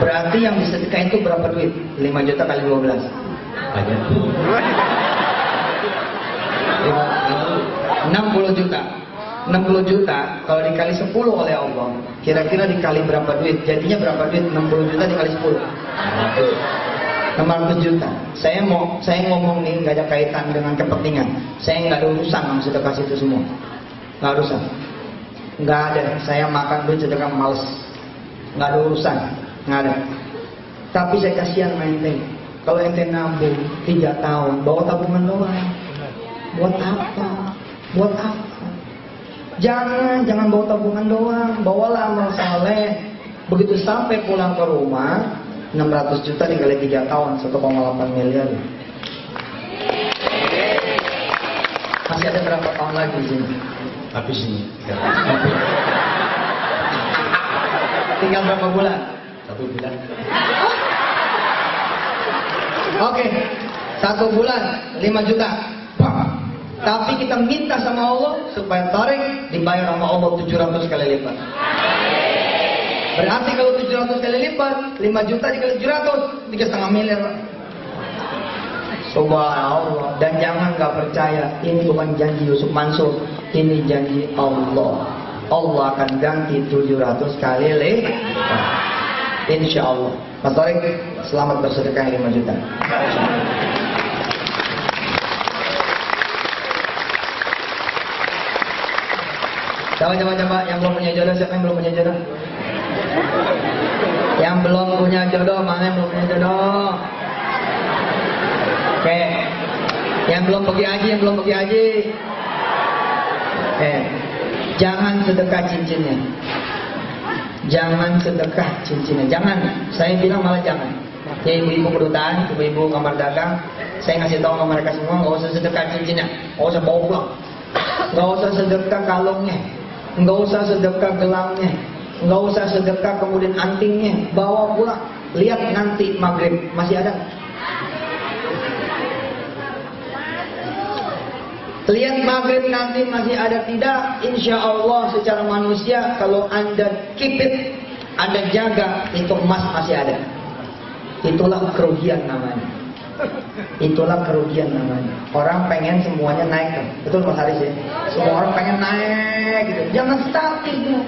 berarti yang disedekahin itu berapa duit? 5 juta kali 12. Banyak. 60 juta. 60 juta kalau dikali 10 oleh Allah, kira-kira dikali berapa duit? Jadinya berapa duit? 60 juta dikali 10. 600 juta. Saya ngomong nih nggak ada kaitan dengan kepentingan. Saya nggak ada urusan sama sedekah itu semua. Nggak ada urusan. Nggak ada. Saya makan duit sedekah males. Nggak ada urusan. Nggak ada. Tapi saya kasihan sama ente. Kalau ente nabung 3 tahun, bawa tabungan doang. Buat apa? Buat apa? Jangan bawa tabungan doang. Bawalah amal saleh. Begitu sampai pulang ke rumah, 600 juta dikali 3 tahun, 1,8 miliar. Masih ada berapa tahun lagi di sini? Habis ini. Tinggal berapa bulan? 1 bulan. Oke, 1 bulan 5 juta. Tapi kita minta sama Allah supaya tarik dibayar sama Allah 700 kali lipat. Berarti kalau 700 kali lipat, 5 juta dikali 700, 3,5 miliar. Subhanallah. Dan jangan nggak percaya, ini bukan janji Yusuf Mansur, ini janji Allah. Allah akan ganti 700 kali lipat. Insya Allah. Mas Tarik, selamat bersedekah 5 juta. Coba yang belum punya jodoh, siapa yang belum punya jodoh? Yang belum punya jodoh, mana yang belum punya jodoh? Oke. Yang belum pergi haji, jangan sedekah cincinnya. Jangan sedekah cincinnya. Jangan. Saya bilang malah jangan. Ya ibu-ibu kedutaan, ibu-ibu kamar dagang, saya ngasih tahu sama mereka semua, nggak usah sedekah cincinnya, nggak usah bawa pulang, nggak usah sedekah kalungnya, nggak usah sedekah gelangnya, nggak usah sedekah kemudian antingnya, bawa pulang. Lihat nanti maghrib masih ada. Lihat maghrib nanti masih ada tidak? Insya Allah secara manusia kalau Anda keep it, Anda jaga, itu emas masih ada. Itulah kerugian namanya. Itulah kerugian namanya. Orang pengen semuanya naik kan? Betul Mas Haris ya? Semua orang pengen naik gitu. Jangan statis ya.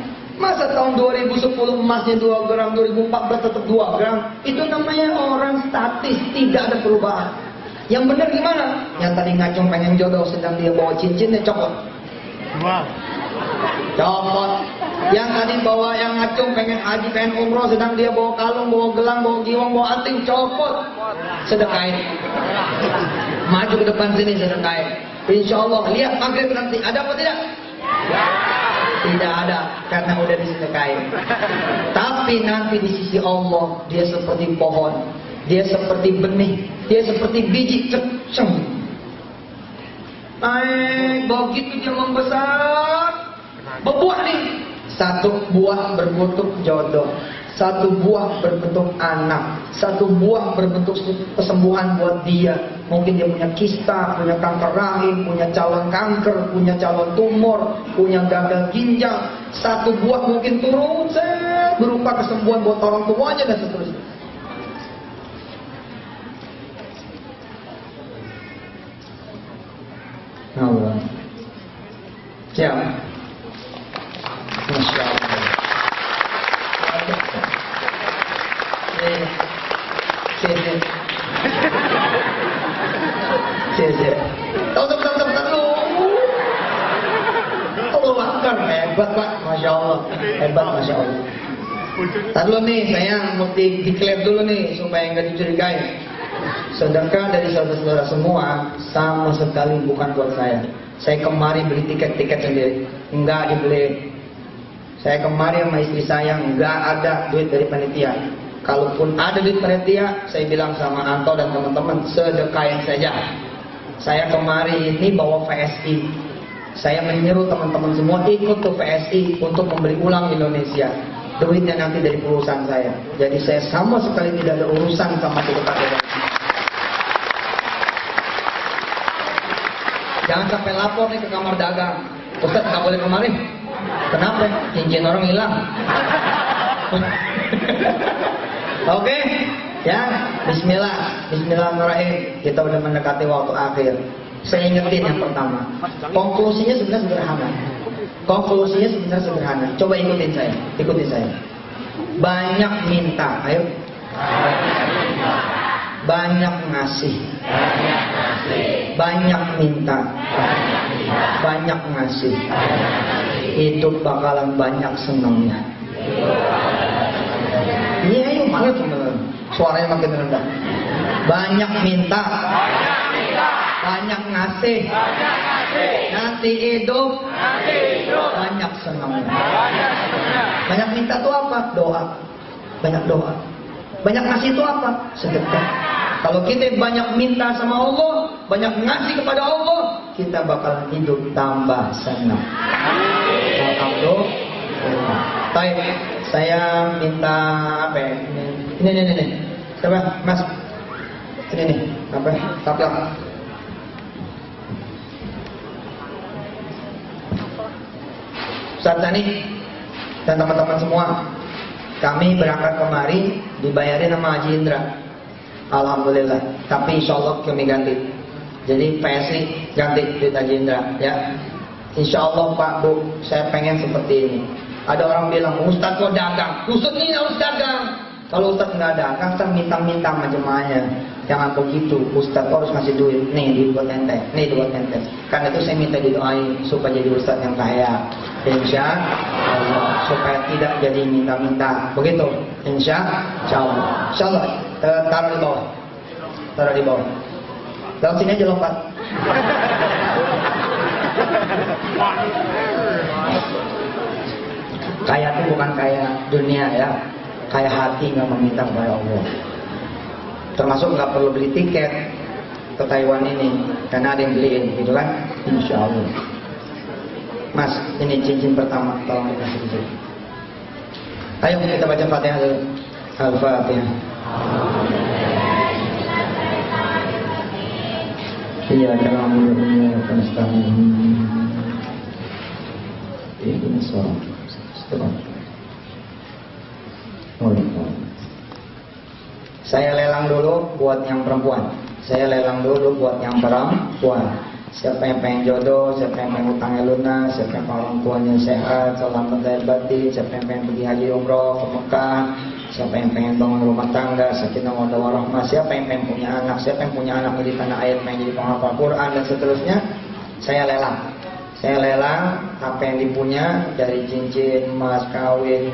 Masa tahun 2010 emasnya 2 gram, 2014 tetap 2 gram? Itu namanya orang statis, tidak ada perubahan. Yang benar gimana? Yang tadi ngacung pengen jodoh, sedang dia bawa cincinnya, copot. Copot. Yang tadi bawa yang ngacung pengen haji, pengen umroh, sedang dia bawa kalung, bawa gelang, bawa giwang, bawa anting, copot. Sedekahin. Maju ke depan sini sedekahin. Insya Allah, lihat maghrib nanti, ada apa tidak? Tidak ada, karena udah disedekahin. Tapi nanti di sisi Allah, dia seperti pohon, dia seperti benih, dia seperti biji ceceng. Naik, begitu dia membesar, berbuah nih. Satu buah berbentuk jodoh, satu buah berbentuk anak, satu buah berbentuk kesembuhan buat dia. Mungkin dia punya kista, punya kanker rahim, punya calon kanker, punya calon tumor, punya gagal ginjal. Satu buah mungkin turun berupa kesembuhan buat orang tuanya dan seterusnya. Allah. Siap. Masya Allah. Tahu dulu. Allah Akbar, hebat Pak, Masya Allah, hebat Masya Allah. Tadi dulu nih, saya mesti declare dulu nih supaya nggak dicurigai. Sedekah dari saudara-saudara semua sama sekali bukan buat saya. Saya kemari beli tiket-tiket sendiri, enggak dibeli. Saya kemari sama istri saya, enggak ada duit dari panitia. Kalaupun ada duit panitia, saya bilang sama Anto dan teman-teman, sedekahin saja. Saya kemari ini bawa VSI. Saya menyeru teman-teman semua ikut ke VSI untuk membeli ulang Indonesia. Duitnya nanti dari perusahaan saya. Jadi saya sama sekali tidak ada urusan sama sedekah. Jangan sampai lapor nih ke kamar dagang. Ustaz nggak boleh kemari. Kenapa? Cincin orang hilang. Oke, ya. Bismillahirrahmanirrahim. Kita udah mendekati waktu akhir. Saya ingetin yang pertama. Konklusinya sebenarnya sederhana. Coba ikutin saya. Banyak minta, ayo. Banyak ngasih. Banyak minta. Banyak ngasih. Itu bakalan banyak senangnya. Iya, ayo malah teman-teman. Suaranya makin rendah. Banyak minta. Banyak ngasih. Nanti hidup. Banyak senangnya. Banyak minta itu apa? Doa. Banyak doa. Banyak ngasih itu apa? Sedekah. Kalau kita banyak minta sama Allah, banyak ngasih kepada Allah, kita bakal hidup tambah senang. Alhamdulillah. Baik, saya minta apa ya? Ini. Coba, Mas. Ini nih, apa? Taplak. Ustaz Tani dan teman-teman semua, kami berangkat kemari dibayarin sama Haji Indra. Alhamdulillah. Tapi insya Allah kami ganti. Jadi PSI ganti duit Haji Indra, ya. Insya Allah Pak Bu, saya pengen seperti ini. Ada orang bilang, Ustaz kok dagang? Ustaz ini harus dagang. Kalau Ustaz nggak dagang, saya minta-minta sama jemaahnya. Jangan begitu, Ustaz harus ngasih duit. Nih duit buat ente, nih duit buat ente. Karena itu saya minta didoain supaya jadi Ustaz yang kaya. Insya Allah, supaya tidak jadi minta-minta. Begitu, Insya Allah. Insya Allah. Taruh di bawah. Lewat sini aja lompat. Kaya itu bukan kaya dunia ya, kaya hati nggak meminta kepada Allah. Termasuk nggak perlu beli tiket ke Taiwan ini, karena ada yang beliin, gitu kan? Insya Allah. Mas, ini cincin pertama, tolong dikasih cincin. Ayo kita baca Fatihah dulu. Al-Fatihah. Iya, kalau mulai nasta'in. Ini suara. lelang dulu buat yang perempuan. Saya lelang dulu buat yang perempuan. Siapa yang pengen jodoh, siapa yang pengen utangnya lunas, siapa yang pengen orang tuanya sehat, selamat lahir batin, siapa yang pengen pergi haji umroh ke Mekah, siapa yang pengen bangun rumah tangga, sakinah mawaddah warahmah, siapa yang pengen punya anak, siapa yang punya anak di tanah air, pengen jadi penghafal Quran dan seterusnya, saya lelang. Saya lelang apa yang dipunya dari cincin, emas, kawin,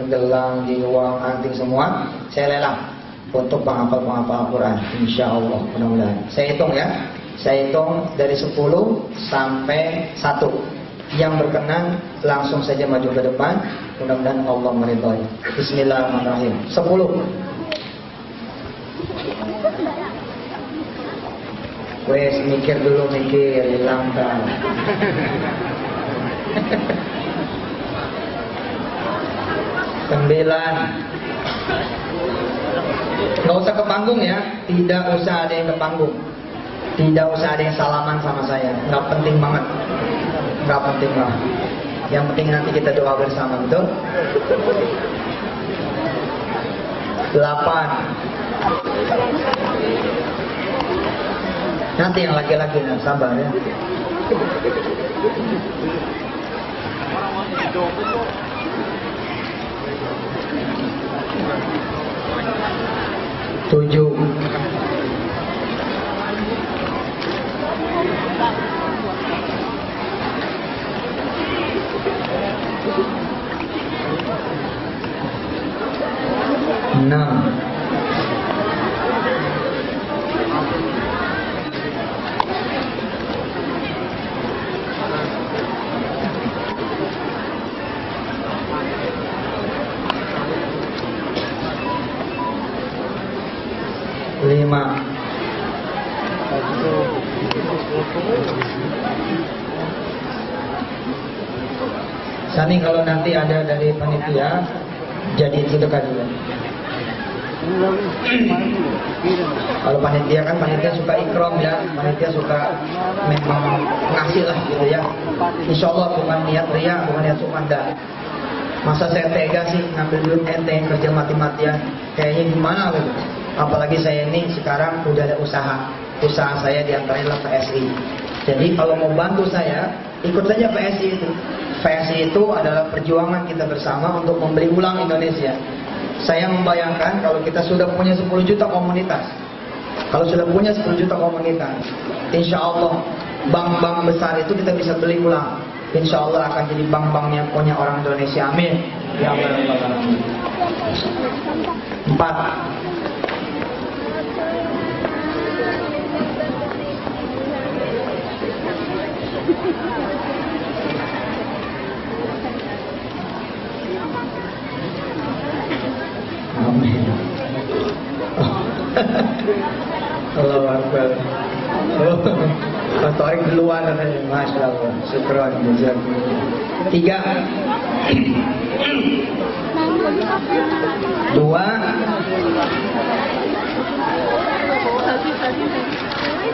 gelang, uang, anting semua, saya lelang untuk penghafal Quran. Insya Allah, mudah-mudahan. Saya hitung ya. Saya hitung dari 10 sampai 1. Yang berkenan langsung saja maju ke depan. Mudah-mudahan Allah meridhai. Bismillahirrahmanirrahim. 10. Wes mikir dulu, hilang kan. Sembilan. Nggak usah ke panggung ya. Tidak usah ada yang ke panggung. Tidak usah ada yang salaman sama saya. Nggak penting banget. Nggak penting banget. Yang penting nanti kita doa bersama, betul? 8. Nanti yang laki-laki, sabar ya. 7. 6. 5. Sani kalau nanti ada dari panitia jadi sedekah juga. Kalau panitia kan panitia suka ikram ya, panitia suka memang ngasih lah gitu ya. Insya Allah bukan niat ria, bukan niat sukanda. Masa saya tega sih ngambil duit ente kerja mati-matian, kayaknya gimana gitu. Apalagi saya ini sekarang udah ada usaha saya diantaranya adalah PSI. Jadi kalau mau bantu saya, ikut saja PSI itu. PSI itu adalah perjuangan kita bersama untuk membeli ulang Indonesia. Saya membayangkan kalau kita sudah punya 10 juta komunitas, kalau sudah punya 10 juta komunitas, insya Allah bank-bank besar itu kita bisa beli ulang. Insya Allah akan jadi bank-banknya punya orang Indonesia. Amin. Ya Allah. 4. Amin. Allahu Akbar. Mas Torik duluan katanya. Masya Allah. Syukran. 3. 2.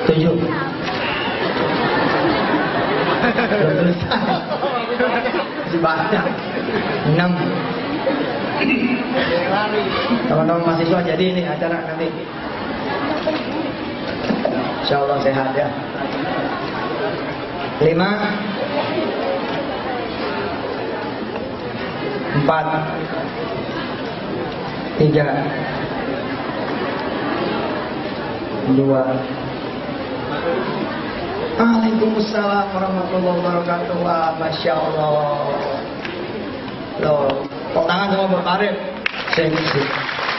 7. Belum selesai. Masih banyak. 6. Teman-teman mahasiswa jadi ini acara nanti. Insya Allah sehat ya. 5. 4. 3. 2. Waalaikumsalam warahmatullahi wabarakatuh. Masya Allah. Loh, kok tangan semua berkarir? Saya ngisi.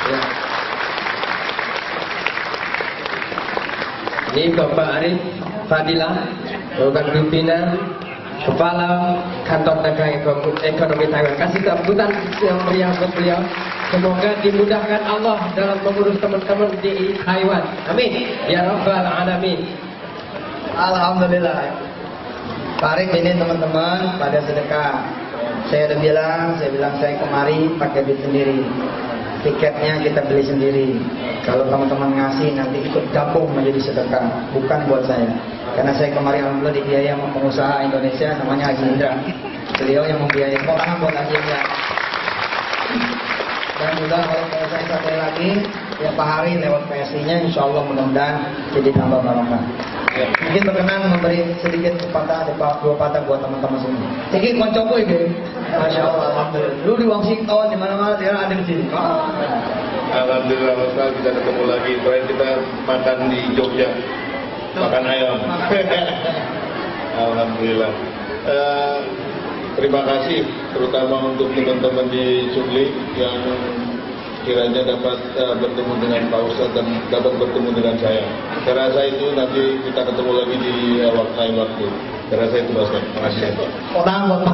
Ya. Ini Bapak Arif Fadilah, Bapak Pimpinan Kepala Kantor Dagang Ekonomi Taiwan. Kasih sambutan yang meriah buat beliau. Semoga dimudahkan Allah dalam mengurus teman-teman di Taiwan. Amin. Ya Rabbal Alamin. Alhamdulillah. Pak Arif ini teman-teman pada sedekah. Saya bilang saya kemari pakai duit sendiri. Tiketnya kita beli sendiri. Kalau teman-teman ngasih nanti ikut gabung menjadi sedekah, bukan buat saya. Karena saya kemarin alhamdulillah dibiayai sama pengusaha Indonesia namanya Haji Indra. Beliau yang membiayai. Tangan buat Haji Indra. Dan juga kalau saya satu lagi, ya Pak Hari lewat PSI-nya, insya Allah mudah-mudahan jadi tambah barokah. Mungkin berkenan memberi sedikit sepatah, dua patah buat teman-teman semua. Jadi koncoku ini, Masya Allah, alhamdulillah. Dulu di Washington, di mana-mana dia ada di sini. Alhamdulillah, Mas, kita ketemu lagi. Terakhir kita makan di Jogja, makan ayam. Alhamdulillah. Terima kasih, terutama untuk teman-teman di Sugli yang kiranya dapat bertemu dengan Pak Ustadz dan dapat bertemu dengan saya. Saya rasa itu nanti kita ketemu lagi di lain waktu. Saya rasa itu Mas. Terima kasih. Orang buat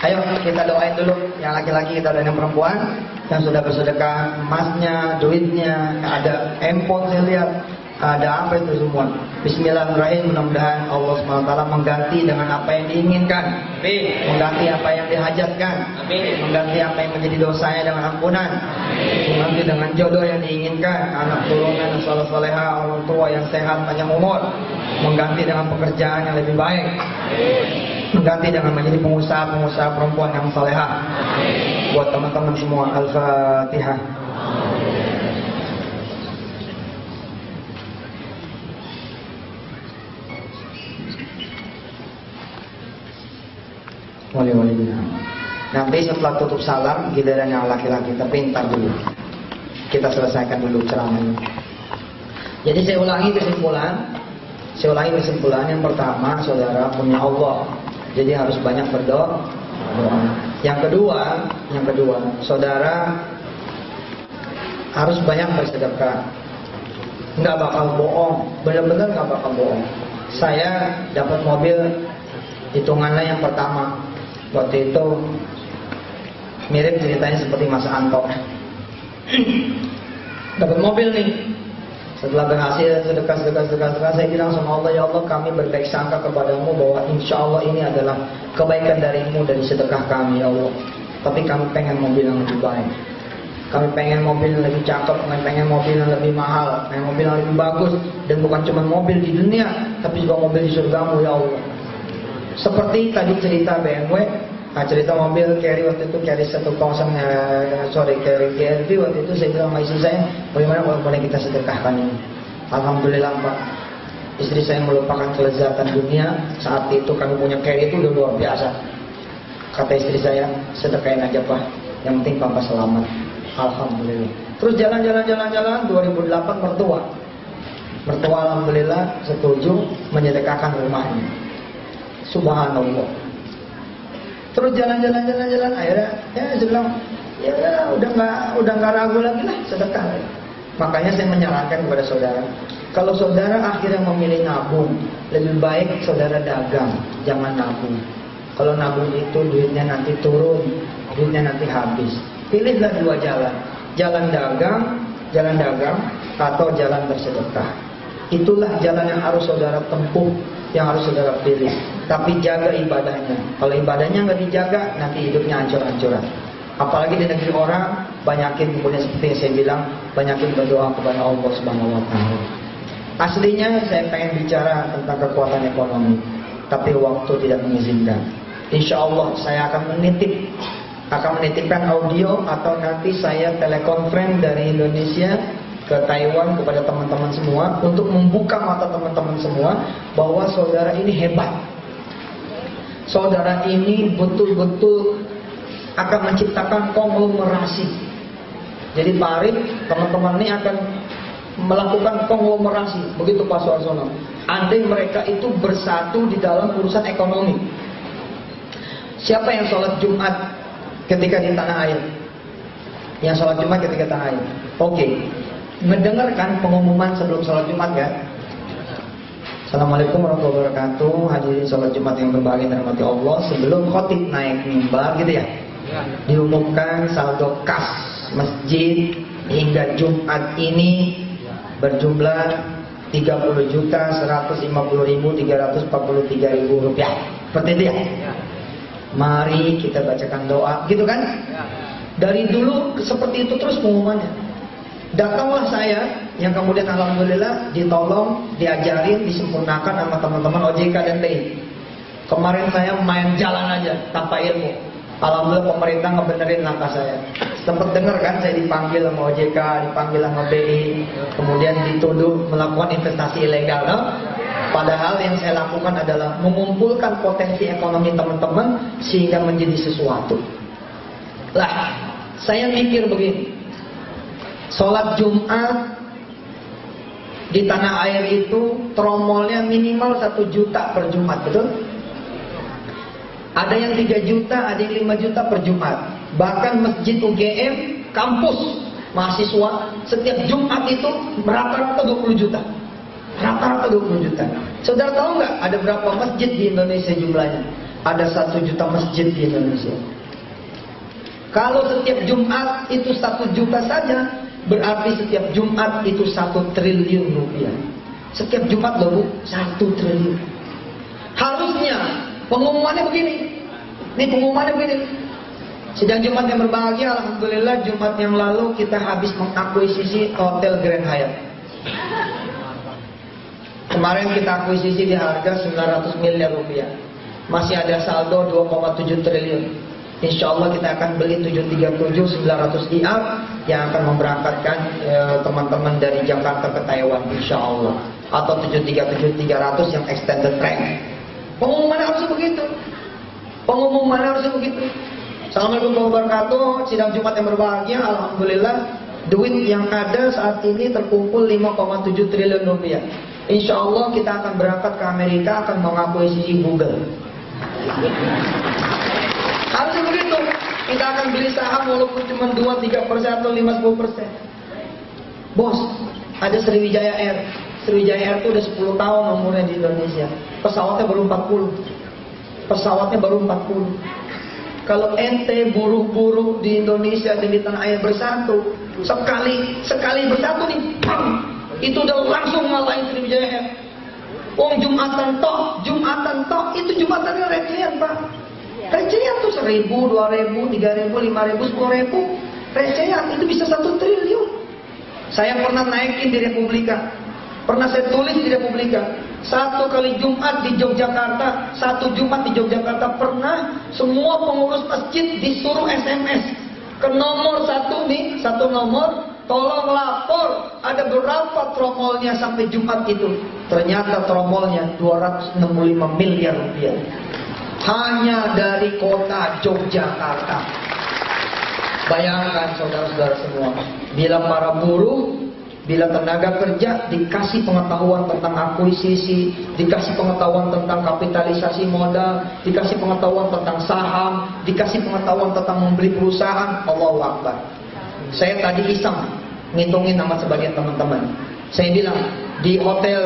Ayo kita doain dulu yang laki-laki, kita doain yang perempuan yang sudah bersedekah emasnya, duitnya, ada handphone saya lihat, ada apa itu semua. Bismillahirrahmanirrahim. Mudah-mudahan Allah SWT mengganti dengan apa yang diinginkan. Amin. Mengganti apa yang dihajatkan. Amin. Mengganti apa yang menjadi dosanya dengan ampunan. Mengganti dengan jodoh yang diinginkan, anak turunan yang saleh-saleha, orang tua yang sehat, panjang umur. Mengganti dengan pekerjaan yang lebih baik. Mengganti dengan menjadi pengusaha perempuan yang salehah. Buat teman-teman semua, Al-Fatihah. Wali-wali. Nanti setelah tutup salam giliran yang laki-laki, tapi ntar dulu kita selesaikan dulu ceramahnya. Jadi saya ulangi kesimpulan yang pertama, saudara punya Allah, jadi harus banyak berdoa. Yang kedua, saudara harus banyak bersedekah. Nggak bakal bohong, benar-benar nggak bakal bohong. Saya dapat mobil, hitungannya yang pertama waktu itu mirip ceritanya seperti Mas Anto. Dapat mobil nih. Setelah berhasil sedekah, saya bilang sama Allah, ya Allah, kami berbaik sangka kepadamu bahwa insya Allah ini adalah kebaikan darimu dari sedekah kami, ya Allah. Tapi kami pengen mobil yang lebih baik. Kami pengen mobil yang lebih cakep, kami pengen mobil yang lebih mahal, pengen mobil yang lebih bagus. Dan bukan cuma mobil di dunia, tapi juga mobil di surgamu, ya Allah. Seperti tadi cerita BMW, cerita mobil Carry waktu itu, Carry 1.0, Carry GRV waktu itu, saya bilang sama istri saya, bagaimana kalau boleh kita sedekahkan ini. Alhamdulillah Pak, istri saya melupakan kelezatan dunia. Saat itu kami punya Carry itu udah luar biasa. Kata istri saya, sedekahin aja Pak, yang penting Papa selamat. Alhamdulillah. Terus jalan, 2008 mertua alhamdulillah setuju menyedekahkan rumahnya. Subhanallah. Terus jalan, akhirnya ya saya bilang, ya udah nggak ragu lagi lah, sedekah. Makanya saya menyarankan kepada saudara, kalau saudara akhirnya memilih nabung, lebih baik saudara dagang, jangan nabung. Kalau nabung itu duitnya nanti turun, duitnya nanti habis. Pilihlah dua jalan, jalan dagang atau jalan bersedekah. Itulah jalan yang harus saudara tempuh, yang harus saudara pilih. Tapi jaga ibadahnya. Kalau ibadahnya nggak dijaga, nanti hidupnya hancur-hancuran. Apalagi di negeri orang, banyakin kemudian seperti yang saya bilang, banyakin berdoa kepada Allah Subhanahu Wa Taala. Aslinya saya pengen bicara tentang kekuatan ekonomi, tapi waktu tidak mengizinkan. Insya Allah saya akan menitipkan audio atau nanti saya telekonferensi dari Indonesia ke Taiwan kepada teman-teman semua untuk membuka mata teman-teman semua bahwa saudara ini hebat. Saudara ini betul-betul akan menciptakan konglomerasi. Jadi Pak Arif, teman-teman ini akan melakukan konglomerasi. Begitu Pak Suarsono. Andai mereka itu bersatu di dalam urusan ekonomi. Siapa yang sholat Jumat ketika di tanah air? Yang sholat Jumat ketika tanah air. Oke. Mendengarkan pengumuman sebelum sholat Jumat ya. Assalamualaikum warahmatullahi wabarakatuh. Hadirin sholat Jumat yang berbahagia dan rahmati Allah. Sebelum khotib naik mimbar gitu ya, diumumkan saldo kas masjid hingga Jumat ini berjumlah 30.150.343 rupiah. Seperti itu ya. Mari kita bacakan doa, gitu kan? Dari dulu seperti itu terus pengumumannya. Datanglah saya yang kemudian alhamdulillah ditolong, diajarin, disempurnakan sama teman-teman OJK dan TI. Kemarin saya main jalan aja tanpa ilmu. Alhamdulillah pemerintah ngebenerin langkah saya. Sempat dengar kan saya dipanggil sama OJK, dipanggil sama BI, kemudian dituduh melakukan investasi ilegal. No? Padahal yang saya lakukan adalah mengumpulkan potensi ekonomi teman-teman sehingga menjadi sesuatu. Lah, saya mikir begini. Sholat Jumat di tanah air itu tromolnya minimal 1 juta per Jumat, betul? Ada yang 3 juta, ada yang 5 juta per Jumat. Bahkan masjid UGM, kampus, mahasiswa, setiap Jumat itu rata-rata 20 juta. Rata-rata 20 juta. Saudara tahu nggak ada berapa masjid di Indonesia jumlahnya? Ada 1 juta masjid di Indonesia. Kalau setiap Jumat itu 1 juta saja, berarti setiap Jumat itu 1 triliun rupiah. Setiap Jumat loh Bu, 1 triliun. Harusnya pengumumannya begini. Ini pengumumannya begini. Sidang Jumat yang berbahagia, alhamdulillah Jumat yang lalu kita habis mengakuisisi Hotel Grand Hyatt. Kemarin kita akuisisi di harga 900 miliar rupiah. Masih ada saldo 2,7 triliun. Insya Allah kita akan beli 737 900 IR yang akan memberangkatkan teman-teman dari Jakarta ke Taiwan, insya Allah. Atau 737 300 yang extended track. Pengumuman harus begitu. Pengumuman harus begitu. Assalamualaikum warahmatullahi wabarakatuh. Sidang Jumat yang berbahagia, alhamdulillah duit yang ada saat ini terkumpul 5,7 triliun rupiah. Insya Allah kita akan berangkat ke Amerika, akan mengakuisisi Google. Harus begitu. Kita akan beli saham walaupun cuma 2-3% atau 5-10%. Bos, ada Sriwijaya Air. Sriwijaya Air itu udah 10 tahun umurnya di Indonesia. Pesawatnya baru 40. Pesawatnya baru 40. Kalau ente buruh-buruh di Indonesia dan di tanah air bersatu, sekali bersatu nih, pam, itu udah langsung ngalahin Sriwijaya Air. Wong Jumatan toh, itu Jumatannya recehan Pak. Recehan tuh 1.000, 2.000, 3.000, 5.000, 10.000. Recehan itu bisa 1 triliun. Saya pernah naikin di Republika. Pernah saya tulis di Republika. 1 kali Jumat di Yogyakarta, 1 Jumat di Yogyakarta pernah semua pengurus masjid disuruh SMS ke nomor 1 nih, 1 nomor, tolong lapor ada berapa tromolnya sampai Jumat itu. Ternyata tromolnya 265 miliar rupiah. Hanya dari kota Yogyakarta. Bayangkan saudara-saudara semua, bila para buruh, bila tenaga kerja dikasih pengetahuan tentang akuisisi, dikasih pengetahuan tentang kapitalisasi modal, dikasih pengetahuan tentang saham, dikasih pengetahuan tentang membeli perusahaan, Allahu Akbar. Saya tadi iseng ngitungin nama sebagian teman-teman. Saya bilang di hotel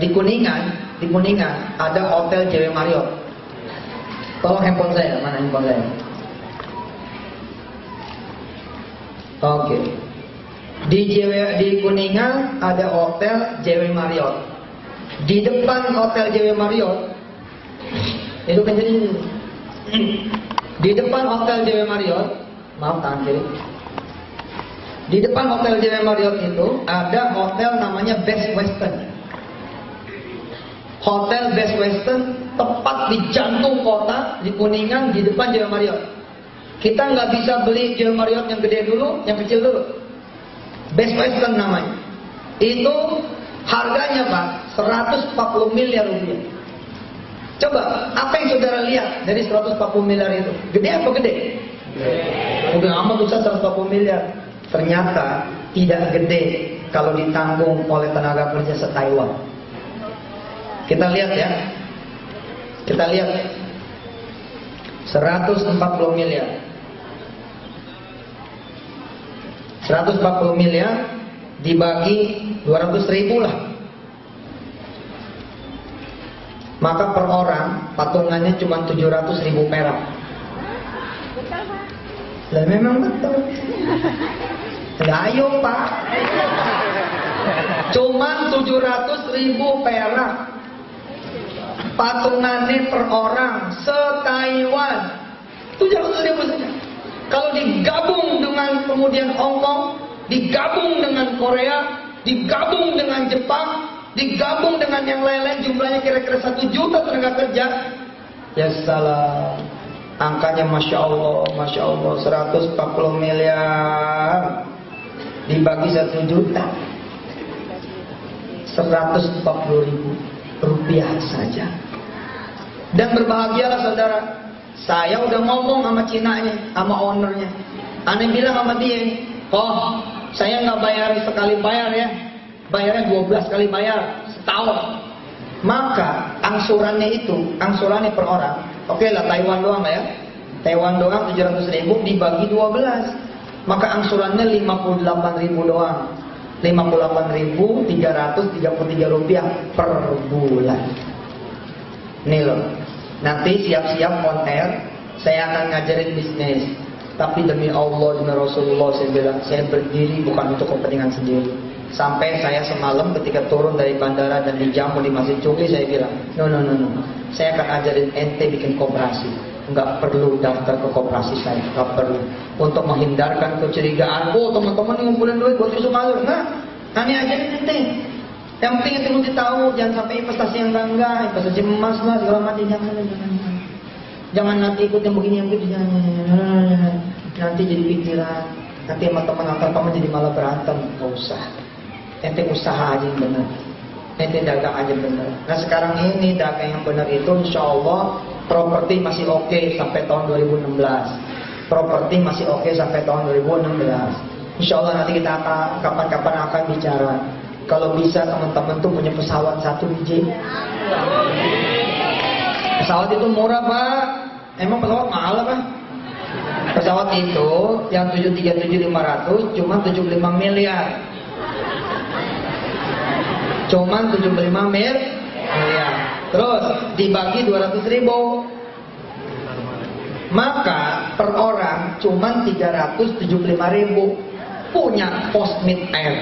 di Kuningan ada hotel JW Marriott. Tolong handphone saya, mana handphone saya? Oke. Di Kuningan ada hotel JW Marriott. Di depan hotel JW Marriott itu kan jadi di depan hotel JW Marriott, maaf tangan kiri. Di depan hotel JW Marriott itu ada hotel namanya Best Western. Hotel Best Western tepat di jantung kota di Kuningan di depan JW Marriott. Kita nggak bisa beli JW Marriott yang gede dulu, yang kecil dulu. Best Western namanya. Itu harganya Pak 140 miliar rupiah. Coba apa yang saudara lihat dari 140 miliar itu? Gede apa gede? Udah amat besar 140 miliar. Ternyata tidak gede kalau ditanggung oleh tenaga kerja se-Taiwan. Kita lihat ya. Kita lihat 140 miliar. 140 miliar dibagi 200.000 lah. Maka per orang patungannya cuma 700.000 perak. Lah memang betul. Lah ayo Pak. Cuman 700.000 perak. Patungannya per orang se-Taiwan 700.000 saja. Kalau digabung dengan kemudian Hong Kong, digabung dengan Korea, digabung dengan Jepang, digabung dengan yang lain-lain jumlahnya kira-kira 1 juta tenaga kerja. Ya salah, angkanya Masya Allah 140 miliar dibagi 1 juta, 140.000 rupiah saja. Dan berbahagialah saudara, saya udah ngomong sama Cinanya, sama ownernya. Aneh bilang sama dia, oh saya nggak bayar sekali bayar ya, bayarnya 12 kali bayar setahun. Maka angsurannya per orang, oke lah Taiwan doang lah ya, Taiwan doang 700.000 dibagi 12, maka angsurannya 58.000 doang, 58.333 rupiah per bulan. Nih loh, nanti siap-siap on air, saya akan ngajarin bisnis. Tapi demi Allah, demi Rasulullah, saya bilang, saya berdiri bukan untuk kepentingan sendiri. Sampai saya semalam ketika turun dari bandara dan dijamu di Masjid Chungli, saya bilang, no. Saya akan ajarin ente bikin koperasi. Nggak perlu daftar ke koperasi saya, nggak perlu. Untuk menghindarkan kecurigaan, oh teman-teman yang ngumpulin duit buat isu malur. Nah, aneh ajarin ente. Yang penting ente mesti tahu, jangan sampai investasi yang enggak, investasi emas lah, segala macam, jangan nanti ikut yang begini, yang begitu, jangan. Nanti jadi pikiran, nanti sama teman akal kamu jadi malah berantem. Nggak usah. Ente usaha aja yang benar, ente dagang aja benar. Nah sekarang ini dagang yang benar itu insya Allah properti masih oke sampai tahun 2016. Properti masih oke sampai tahun 2016. Insya Allah nanti kita akan kapan-kapan akan bicara. Kalau bisa teman-teman tuh punya pesawat 1 biji. Pesawat itu murah Pak. Emang pesawat mahal apa? Pesawat itu yang 737-500 cuma 75 miliar. Cuman 75 miliar. Terus dibagi 200.000. Maka per orang cuman 375.000 punya Postmit Air.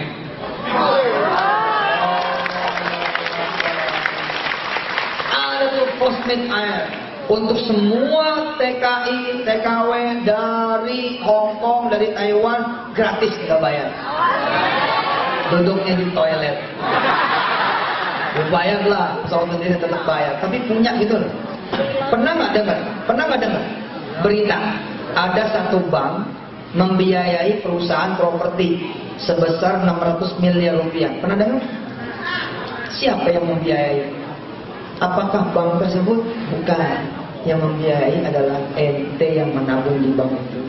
Ada tuh Postmit Air untuk semua TKI, TKW dari Hong Kong, dari Taiwan gratis nggak bayar. Duduknya di toilet. Bayar lah, pesawat sendiri tetap bayar. Tapi punya gitu loh. Pernah nggak dengar berita ada satu bank membiayai perusahaan properti sebesar 600 miliar rupiah? Pernah dengar? Siapa yang membiayai? Apakah bank tersebut? Bukan. Yang membiayai adalah ente yang menabung di bank itu.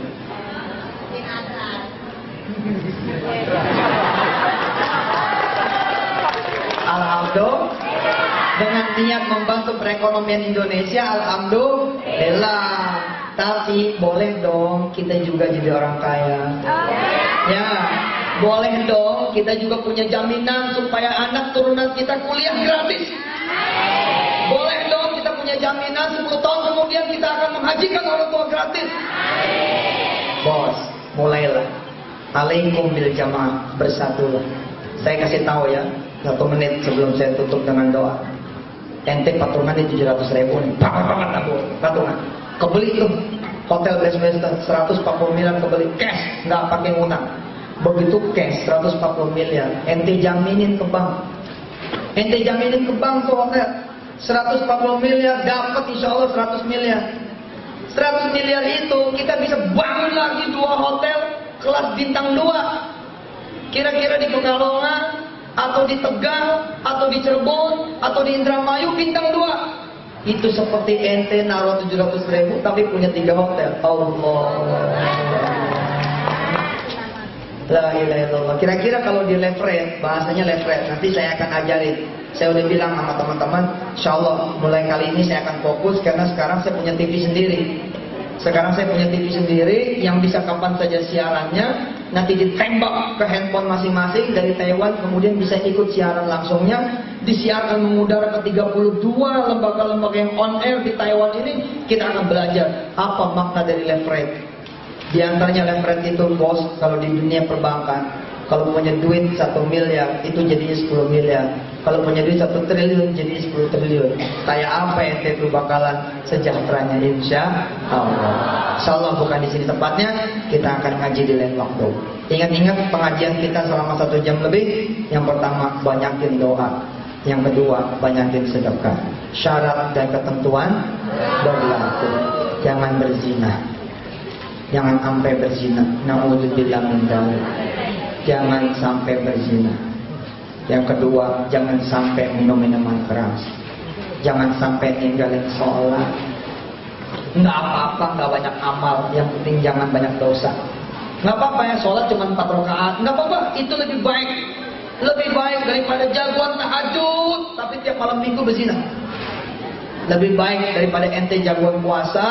Alhamdulillah, dengan niat membantu perekonomian Indonesia, alhamdulillah. Tapi boleh dong kita juga jadi orang kaya. Ya, boleh dong kita juga punya jaminan supaya anak turunan kita kuliah gratis. Boleh dong kita punya jaminan 10 tahun kemudian kita akan menghajikan orang tua gratis. Bos, mulailah. Alaikum bil jamaah, bersatulah. Saya kasih tahu ya, 1 menit sebelum saya tutup dengan doa. Ente patungan di 700.000 nih, patungan. Kebeli tuh hotel Westminster 140 miliar kebeli cash, nggak pakai utang. Begitu cash 140 miliar, ente jaminin ke bank. Ente jaminin ke bank tuh hotel 140 miliar, dapat insya Allah 100 miliar. 100 miliar itu kita bisa bangun lagi 2 hotel kelas bintang 2. Kira-kira di Pekalongan, atau di Tegal, atau di Cirebon, atau di Indramayu bintang 2. Itu seperti ente naruh 700.000 tapi punya 3 hotel. Allah. La ilaha illallah. Kira-kira kalau di leverage, bahasanya leverage, nanti saya akan ajarin. Saya udah bilang sama teman-teman, insya Allah mulai kali ini saya akan fokus karena sekarang saya punya TV sendiri. Sekarang saya punya TV sendiri yang bisa kapan saja siarannya, nanti ditembak ke handphone masing-masing dari Taiwan, kemudian bisa ikut siaran langsungnya, disiarkan mengudara ke 32 lembaga-lembaga yang on air di Taiwan ini. Kita akan belajar apa makna dari leverage. Di antaranya leverage itu bos, kalau di dunia perbankan, kalau punya duit 1 miliar itu jadinya 10 miliar. Kalau punya duit 1 triliun jadi 10 triliun. Kayak apa ente itu bakalan sejahteranya insya Allah. Insya Allah bukan di sini tempatnya, kita akan ngaji di lain waktu. Ingat-ingat pengajian kita selama 1 jam lebih. Yang pertama, banyakin doa. Yang kedua, banyakin sedekah. Syarat dan ketentuan berlaku. Jangan berzina. Jangan sampai berzina. Na'udzubillah min dzalik. Jangan sampai berzina. Yang kedua, jangan sampai minum minuman keras. Jangan sampai ninggalin sholat. Nggak apa-apa, nggak banyak amal. Yang penting jangan banyak dosa. Nggak apa-apa ya sholat cuma 4 rakaat. Nggak apa-apa, itu lebih baik. Lebih baik daripada jagoan tahajud tapi tiap malam minggu berzina. Lebih baik daripada ente jagoan puasa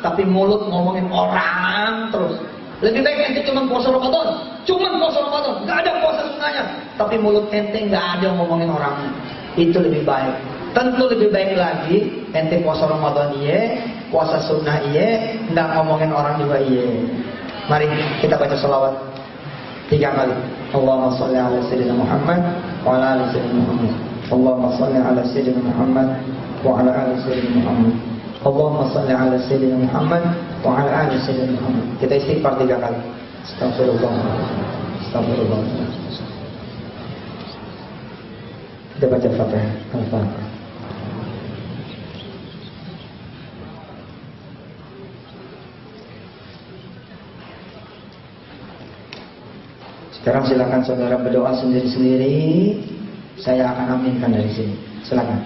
tapi mulut ngomongin orang terus. Lebih baik ente cuma puasa Ramadan, nggak ada puasa sunnahnya, tapi mulut ente nggak ada ngomongin orang. Itu lebih baik. Tentu lebih baik lagi ente puasa Ramadan iye, puasa sunnah iye, nggak ngomongin orang juga iye. Mari kita baca sholawat 3 kali. Allahumma sholli ala sayyidina Muhammad wa ala ali sayyidina Muhammad. Allahumma sholli ala sayyidina Muhammad wa ala ali sayyidina Muhammad. Allahumma sholli ala sayyidina Muhammad wa ala ali sayyidina Muhammad. Kita istighfar 3 kali. Astagfirullah. Astagfirullah. Kita baca Fatihah. Al-Fatihah. Sekarang silakan saudara berdoa sendiri-sendiri. Saya akan aminkan dari sini. Silakan.